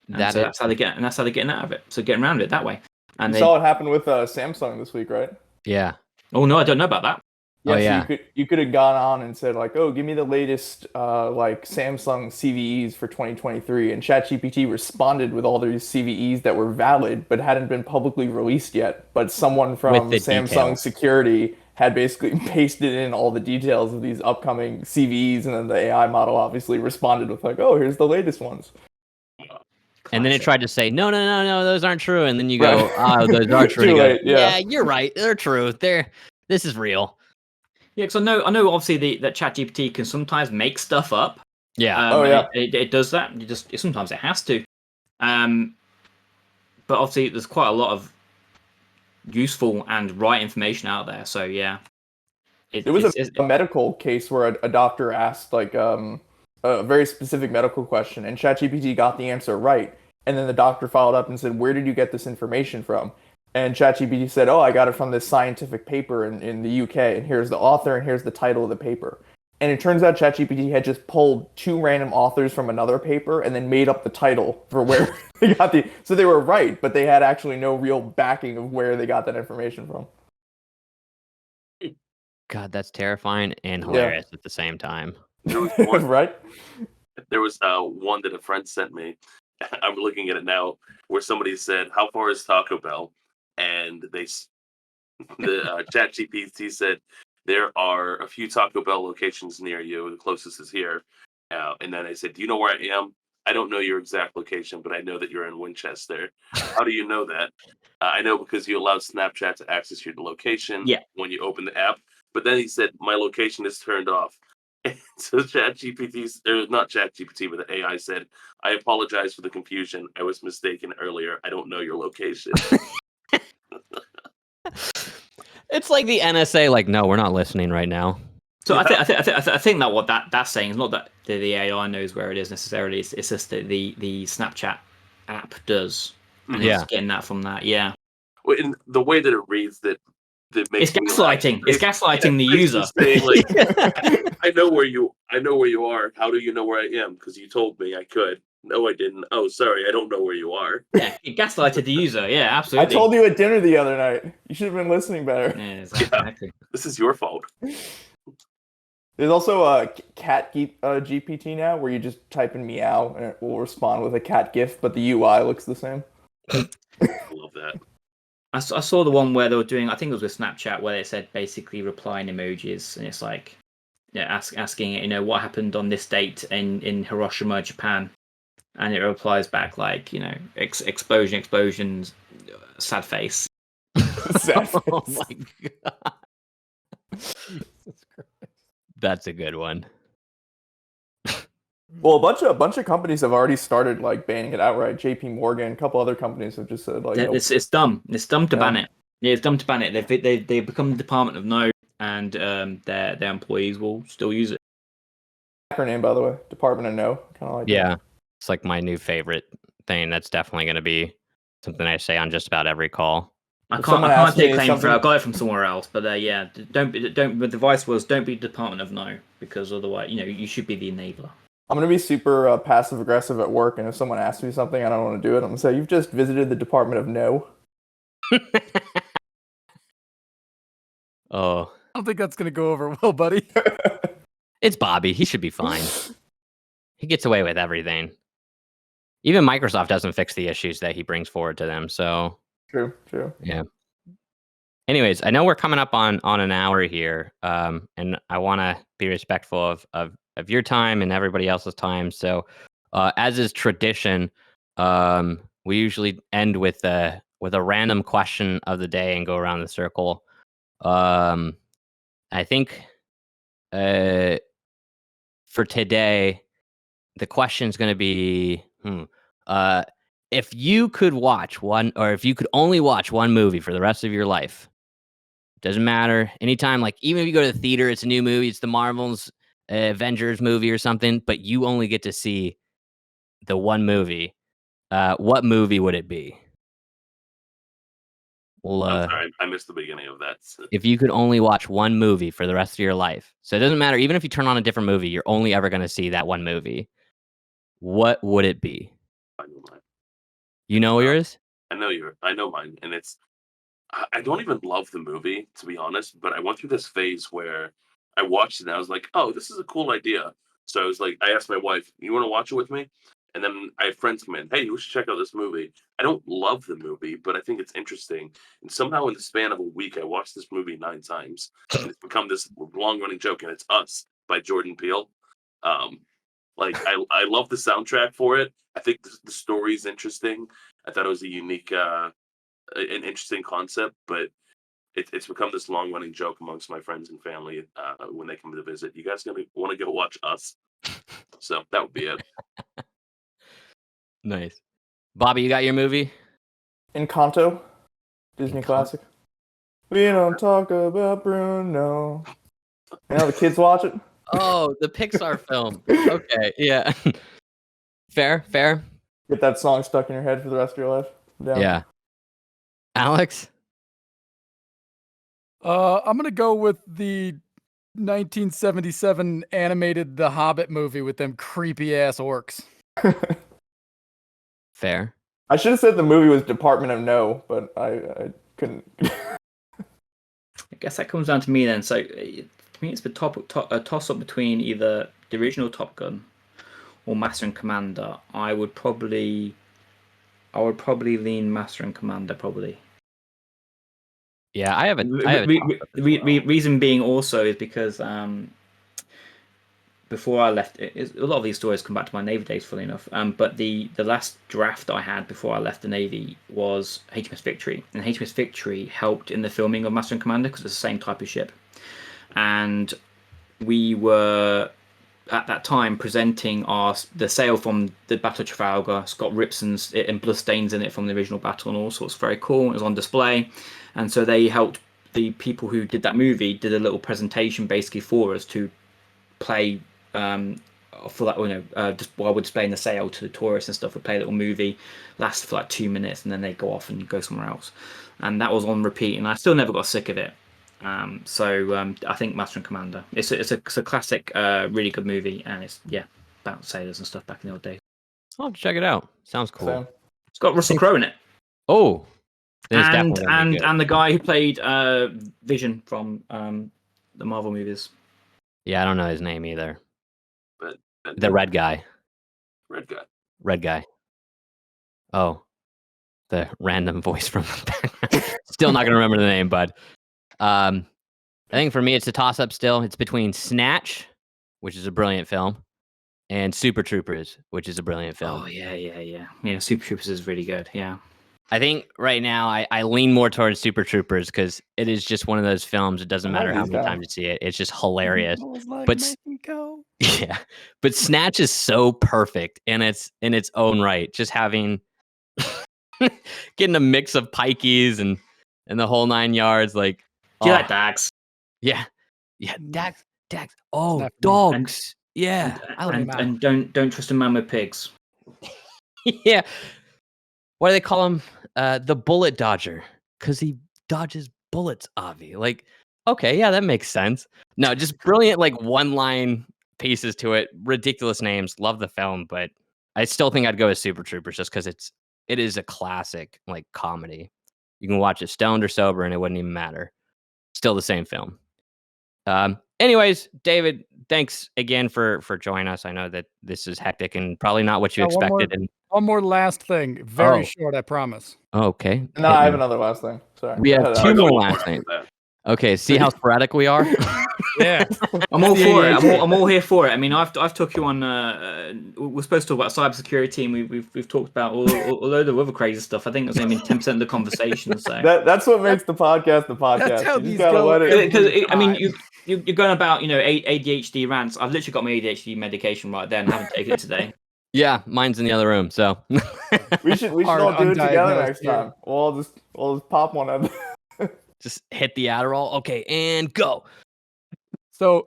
And that's how they're getting out of it. So getting around it that way. And You saw what happened with Samsung this week, right? Yeah. Oh no, I don't know about that. Yeah, Oh, so yeah. you could have gone on and said like, oh, give me the latest like Samsung CVEs for 2023, and ChatGPT responded with all these CVEs that were valid but hadn't been publicly released yet. But someone from the Samsung details. security had basically pasted in all the details of these upcoming CVEs, and then the AI model obviously responded with like, oh, here's the latest ones. And then it Classic. tried to say, no, those aren't true. And then you go, Right. oh, those are true. Too And you go, late, yeah. you're right. They're true. This is real. Yeah, because I know obviously that ChatGPT can sometimes make stuff up. Yeah. Oh, yeah. It does that. Sometimes it has to. But obviously there's quite a lot of useful and right information out there. So yeah, There was a medical case where a doctor asked like a very specific medical question, and ChatGPT got the answer right. And then the doctor followed up and said, "Where did you get this information from?" And ChatGPT said, "Oh, I got it from this scientific paper in the UK, and here's the author, and here's the title of the paper." And it turns out ChatGPT had just pulled two random authors from another paper and then made up the title for where they got the. So they were right, but they had actually no real backing of where they got that information from. God, that's terrifying and hilarious at the same time. There was one, Right? there was one that a friend sent me, I'm looking at it now, where somebody said, "How far is Taco Bell?" And the Chat GPT said there are a few Taco Bell locations near you. The closest is here. And then I said, "Do you know where I am? I don't know your exact location, but I know that you're in Winchester. How do you know that? I know because you allowed Snapchat to access your location Yeah. when you open the app." But then he said, "My location is turned off." And so ChatGPT, or not ChatGPT, but the AI said, "I apologize for the confusion. I was mistaken earlier. I don't know your location." It's like the NSA, like, no, we're not listening right now. So Yeah. I think that what that's saying is not that the AI knows where it is necessarily. It's just that the Snapchat app does, and Yeah. it's getting that from that. Yeah, Well, in the way that it reads, that it's makes me laugh. gaslighting. It's gaslighting the Basically user. saying, like, I know where you are. How do you know where I am? Because you told me I could. No, I didn't. Oh, sorry, I don't know where you are. Yeah, it gaslighted the user. Yeah, I absolutely. told you at dinner the other night. You should have been listening better. Yeah, exactly. This is your fault. There's also a cat GPT now, where you just type in meow and it will respond with a cat GIF, but the UI looks the same. I love that. I saw the one where they were doing, I think it was with Snapchat, where they said basically replying emojis, and it's like, yeah, asking it, what happened on this date in Hiroshima, Japan, and it replies back like, explosions, sad face. Sad Oh face. my god. Jesus Christ. That's a good one. Well, a bunch of companies have already started like banning it outright. JP Morgan, a couple other companies have just said like, Yeah, nope. it's dumb. It's dumb to ban Yeah. it. Yeah, it's dumb to ban it. They've become the Department of No, and their employees will still use it. Acronym, by the way, Department of No, kind of like that. Yeah. It's like my new favorite thing. That's definitely going to be something I say on just about every call. I If can't someone take asks me claim for it. something- I got it from somewhere else, but yeah, don't. But the advice was don't be Department of No, because otherwise, you should be the enabler. I'm gonna be super passive aggressive at work, and if someone asks me something, I don't want to do it. I'm gonna say, "You've just visited the Department of No." Oh, I don't think that's gonna go over well, buddy. it's Bobby. He should be fine. He gets away with everything. Even Microsoft doesn't fix the issues that he brings forward to them. So, True. yeah. Anyways, I know we're coming up on an hour here, and I want to be respectful of your time and everybody else's time. So, as is tradition, we usually end with a random question of the day and go around the circle. I think for today, the question is going to be, if you could watch one, or if you could only watch one movie for the rest of your life, doesn't matter, anytime, like even if you go to the theater, it's a new movie, it's the Marvel's Avengers movie or something, but you only get to see the one movie, what movie would it be? Well, I'm sorry, I missed the beginning of that. if you could only watch one movie for the rest of your life, so it doesn't matter, even if you turn on a different movie, you're only ever going to see that one movie. What would it be? I know mine. You know yours? I know mine, and it's. I don't even love the movie, to be honest, but I went through this phase where I watched it and I was like, "Oh, this is a cool idea." So I was like, I asked my wife, "You want to watch it with me?" And then I had friends come in, "Hey, you should check out this movie." I don't love the movie, but I think it's interesting. And somehow, in the span of a week, I watched this movie 9 times, and it's become this long-running joke. And it's Us by Jordan Peele. Um, like I love the soundtrack for it. I think the story is interesting. I thought it was a unique, an interesting concept, but it's become this long running joke amongst my friends and family when they come to visit. You guys gonna want to go watch Us? So that would be it. Nice. Bobby, you got your movie? Encanto, Disney Encanto. classic. We don't talk about Bruno. You know the kids watch it. Oh, the Pixar film. Okay, yeah. Fair. Get that song stuck in your head for the rest of your life. Yeah. Alex? I'm gonna go with the 1977 animated The Hobbit movie with them creepy ass orcs. Fair. I should have said the movie was Department of No, but I couldn't. I guess that comes down to me then. So to me, it's a toss up between either the original Top Gun or Master and Commander, I would probably lean Master and Commander probably. Yeah, I have a Reason being also is because before I left, a lot of these stories come back to my Navy days, fully enough. But the last draft I had before I left the Navy was HMS Victory, and HMS Victory helped in the filming of Master and Commander because it's the same type of ship, and we were at that time presenting the sail from the Battle of Trafalgar. It's got rips and blood stains in it from the original battle and all sorts. Very cool. It was on display, and so they helped the people who did that movie did a little presentation basically for us to play for that, just while we're displaying the sail to the tourists and stuff. We play a little movie, lasts for like 2 minutes, and then they go off and go somewhere else. And that was on repeat, and I still never got sick of it. So I think Master and Commander. It's a classic, really good movie, and it's about sailors and stuff back in the old days. I'll have to check it out. Sounds cool. Same. It's got Russell Crowe in it. Oh, then it's and definitely gonna be good. and the guy who played Vision from the Marvel movies. Yeah, I don't know his name either. But The red guy. red guy. Red guy. Oh, the random voice from the background. Still not gonna remember the name, but I think for me it's a toss-up still. It's between Snatch, which is a brilliant film, and Super Troopers, which is a brilliant film. Oh yeah. Super Troopers is really good. Yeah. I think right now I lean more towards Super Troopers because it is just one of those films. It doesn't matter how many times you see it. It's just hilarious. But yeah, but Snatch is so perfect in its own right. Just having getting a mix of pikeys and the whole 9 yards. Like, Yeah, Dax. yeah, Dax. Oh, not for me. dogs. Yeah, I like And don't trust a man with pigs. yeah. What do they call him? The bullet dodger, because he dodges bullets, Avi. Like, okay, yeah, that makes sense. No, just brilliant, like one-line pieces to it. Ridiculous names. Love the film, but I still think I'd go with Super Troopers just because it is a classic like comedy. You can watch it stoned or sober, and it wouldn't even matter. Still the same film. Anyways, David, thanks again for joining us. I know that this is hectic and probably not what you expected. And One more last thing. Very short, I promise. okay. No, I have another last thing. Sorry. We have Go two ahead. more last things. Okay, see how sporadic we are? Yeah. I'm all for it. I'm all here for it. I mean, I've took you on. We're supposed to talk about cybersecurity, and we've talked about all load of other crazy stuff. I think that's only 10% of the conversation. So That's what makes the podcast the podcast. That's how You just these gotta go. let it. because I mean, you're going about ADHD rants. I've literally got my ADHD medication right there, and I haven't taken it today. Yeah, mine's in the other room. So We should Hard all do it together undiagnosed next here. time. We'll just pop one up. just hit the Adderall. Okay, and go. So,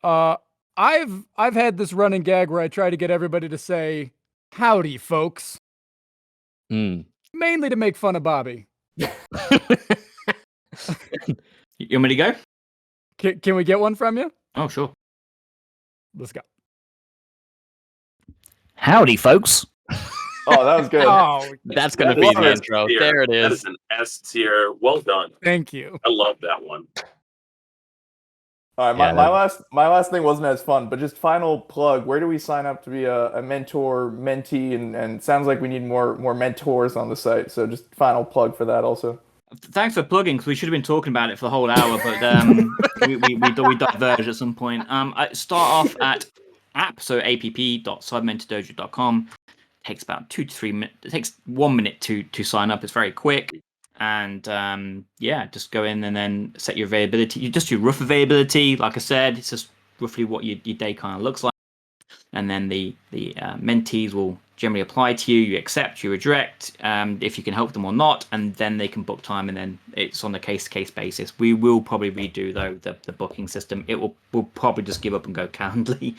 I've had this running gag where I try to get everybody to say "Howdy, folks," Mm. mainly to make fun of Bobby. You want me to go? Can we get one from you? Oh, sure. Let's go. Howdy, folks. Oh, that was good. Oh, That's gonna That be is the an intro. tier. There it That is. is an S tier. Well done. thank you. I love that one. All right, Yeah, my last thing wasn't as fun, but just final plug. Where do we sign up to be a mentor, mentee, and it sounds like we need more mentors on the site. So just final plug for that also. Thanks for plugging, because we should have been talking about it for the whole hour, but we diverged at some point. I start off at app.cybermentordojo.com. Takes about 2 to 3 minutes. It takes 1 minute to sign up. It's very quick, and just go in and then set your availability. You just do rough availability, like I said. It's just roughly what your day kind of looks like, and then the mentees will generally apply to you. You accept, you reject, if you can help them or not, and then they can book time, and then it's on a case-to-case basis. We will probably redo though the booking system. We'll probably just give up and go Calendly,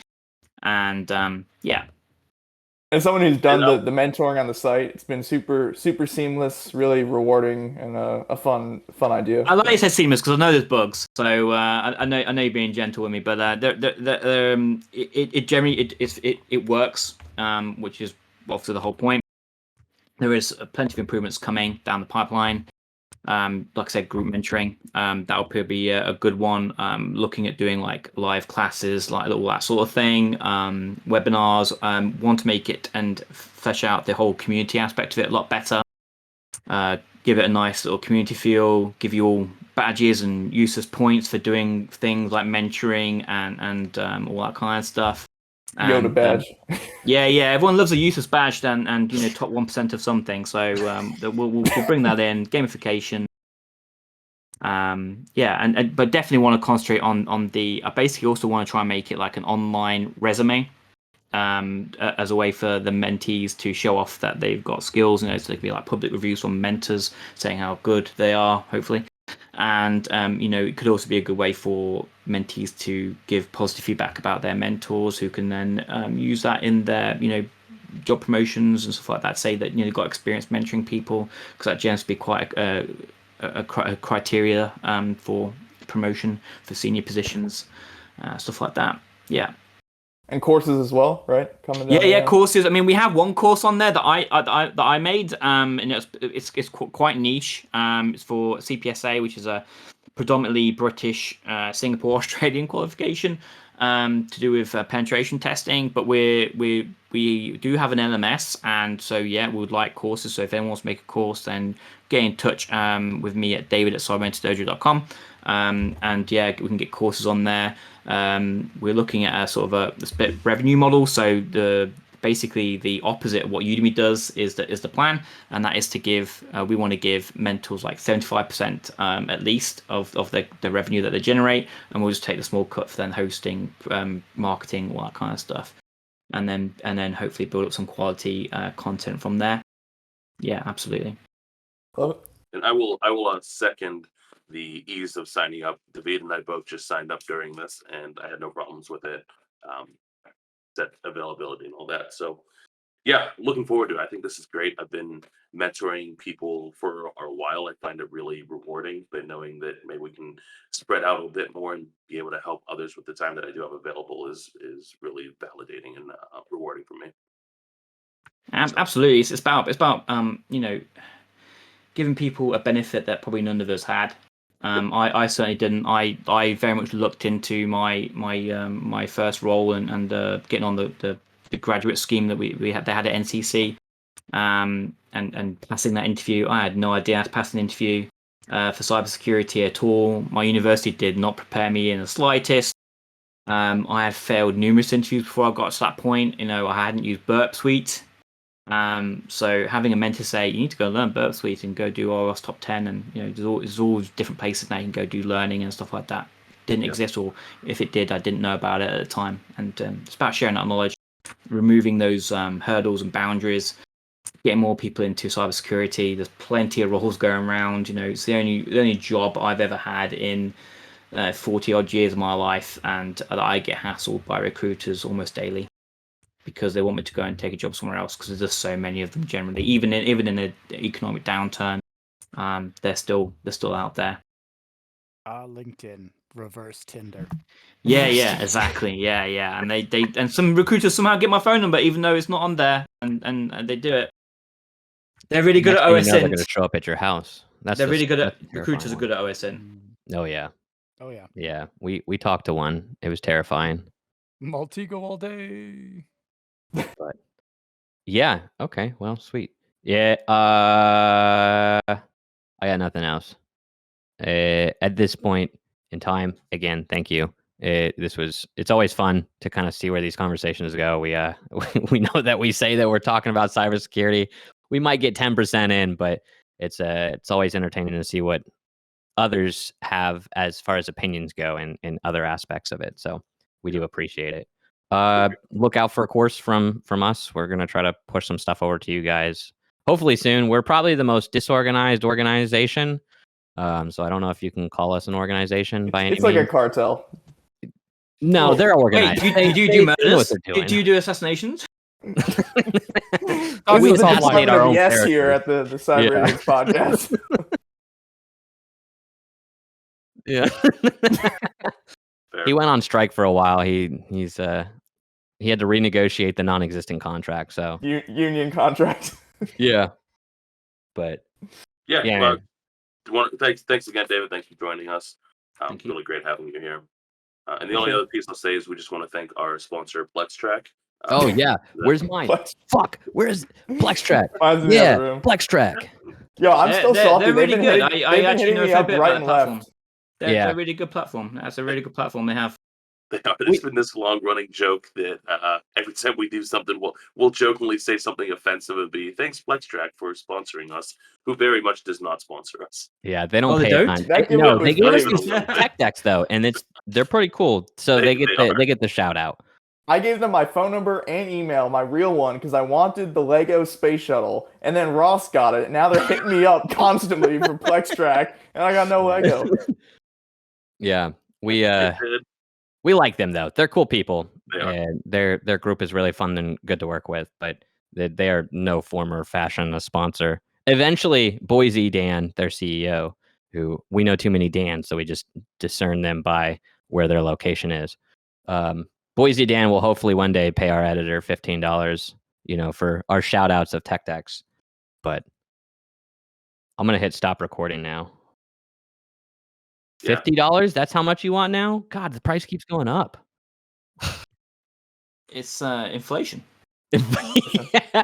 and As someone who's done the mentoring on the site, it's been super seamless, really rewarding, and a fun idea. I like you said seamless because I know there's bugs. So I know you're being gentle with me, but it generally it works, which is obviously the whole point. There is plenty of improvements coming down the pipeline. Like I said, group mentoring. That would probably be a good one. Looking at doing like live classes, like all that sort of thing. Webinars. Want to make it and flesh out the whole community aspect of it a lot better. Give it a nice little community feel. Give you all badges and useless points for doing things like mentoring and all that kind of stuff. Yoda badge. Yeah, everyone loves a useless badge and top 1% of something. So we'll bring that in. Gamification. But definitely want to concentrate on the. I basically also want to try and make it like an online resume, as a way for the mentees to show off that they've got skills. So they could be like public reviews from mentors saying how good they are, hopefully. And it could also be a good way for mentees to give positive feedback about their mentors, who can then use that in their job promotions and stuff like that. Say that they've got experience mentoring people, because that tends to be quite a criteria for promotion for senior positions, stuff like that. Yeah. And courses as well, right? Coming down Yeah, courses. I mean, we have one course on there that I made, and it's quite niche. It's for CPSA, which is a predominantly British, Singapore, Australian qualification, to do with penetration testing. But we do have an LMS, and so we would like courses. So if anyone wants to make a course, then get in touch with me at david@cybermentordojo.com. And we can get courses on there. We're looking at a sort of a split revenue model. So basically the opposite of what Udemy does is the plan, and that is to give. We want to give mentors like 75% at least of the revenue that they generate, and we'll just take the small cut for then hosting, marketing, all that kind of stuff, and then hopefully build up some quality content from there. Yeah, absolutely. Love it. And I will second the ease of signing up. David and I both just signed up during this, and I had no problems with it. Set availability and all that. So yeah, looking forward to it. I think this is great. I've been mentoring people for a while. I find it really rewarding, but knowing that maybe we can spread out a bit more and be able to help others with the time that I do have available is really validating and rewarding for me. Absolutely, it's about giving people a benefit that probably none of us had. I certainly didn't. I very much looked into my first role and getting on the graduate scheme that they had at NCC, and passing that interview. I had no idea how to pass an interview for cybersecurity at all. My university did not prepare me in the slightest. I had failed numerous interviews before I got to that point. I hadn't used Burp Suite. So having a mentor say you need to go learn Burp Suite and go do ROS Top 10, and there's all different places now you can go do learning and stuff like that. Didn't exist, or if it did, I didn't know about it at the time. And it's about sharing that knowledge, removing those hurdles and boundaries, getting more people into cybersecurity. There's plenty of roles going around. It's the only job I've ever had in 40 odd years of my life, and that I get hassled by recruiters almost daily, because they want me to go and take a job somewhere else, because there's just so many of them generally. Even in an economic downturn, they're still out there. LinkedIn, reverse Tinder. Yeah, exactly. Yeah, and they and some recruiters somehow get my phone number even though it's not on there, and they do it. They're really good at OSN. They're going to show up at your house. They're really good at recruiters are good at OSN. Oh yeah. Oh yeah. Yeah, we talked to one. It was terrifying. Maltigo all day. But yeah, okay, well, sweet. Yeah, I got nothing else. At this point in time, again, thank you. It's always fun to kind of see where these conversations go. We we know that we say that we're talking about cybersecurity. We might get 10% in, but it's always entertaining to see what others have as far as opinions go in other aspects of it. So we do appreciate it. Look out for a course from us. We're gonna try to push some stuff over to you guys. Hopefully soon. We're probably the most disorganized organization. So I don't know if you can call us an organization by any means. It's like a cartel. No, they're organized. Wait, do you do murders? Do you do assassinations? We assassinate our own yes characters. here at the Cyber Idiots podcast. Yeah. He went on strike for a while. He had to renegotiate the non-existent contract. So Union contract. yeah, but Yeah. yeah. Thanks again, David. Thanks for joining us. Thank you. Really great having you here. And the For only sure. other piece I'll say is we just want to thank our sponsor, PlexTrack. Oh yeah, where's mine? Plex- Fuck, where's Plextrack? Mine's in the Yeah, other room. Plextrack. Yo, I'm still salty. They're They've really been good. hitting, I they've been actually hitting know a me fair up bit right about and the platform. left. Yeah. They're a really good platform. That's a really good platform they have. There's been this long running joke that every time we do something, we'll jokingly say something offensive and be thanks PlexTrack for sponsoring us, who very much does not sponsor us. Yeah, they don't Oh, they pay a don't? dime. That No, gimmick they was gave us great. these tech decks though, and they're pretty cool. So They they are. get the shout out. I gave them my phone number and email, my real one, because I wanted the Lego space shuttle, and then Ross got it. Now they're hitting me up constantly for PlexTrack, and I got no Lego. Yeah, They did. we like them though. They're cool people, They are. and their group is really fun and good to work with. But they are no form or fashion a sponsor. Eventually, Boise Dan, their CEO, who we know too many Dans, so we just discern them by where their location is. Boise Dan will hopefully one day pay our editor $15, for our shout outs of tech decks. But I'm gonna hit stop recording now. Yeah. $50? That's how much you want now? God, the price keeps going up. It's inflation. Yeah.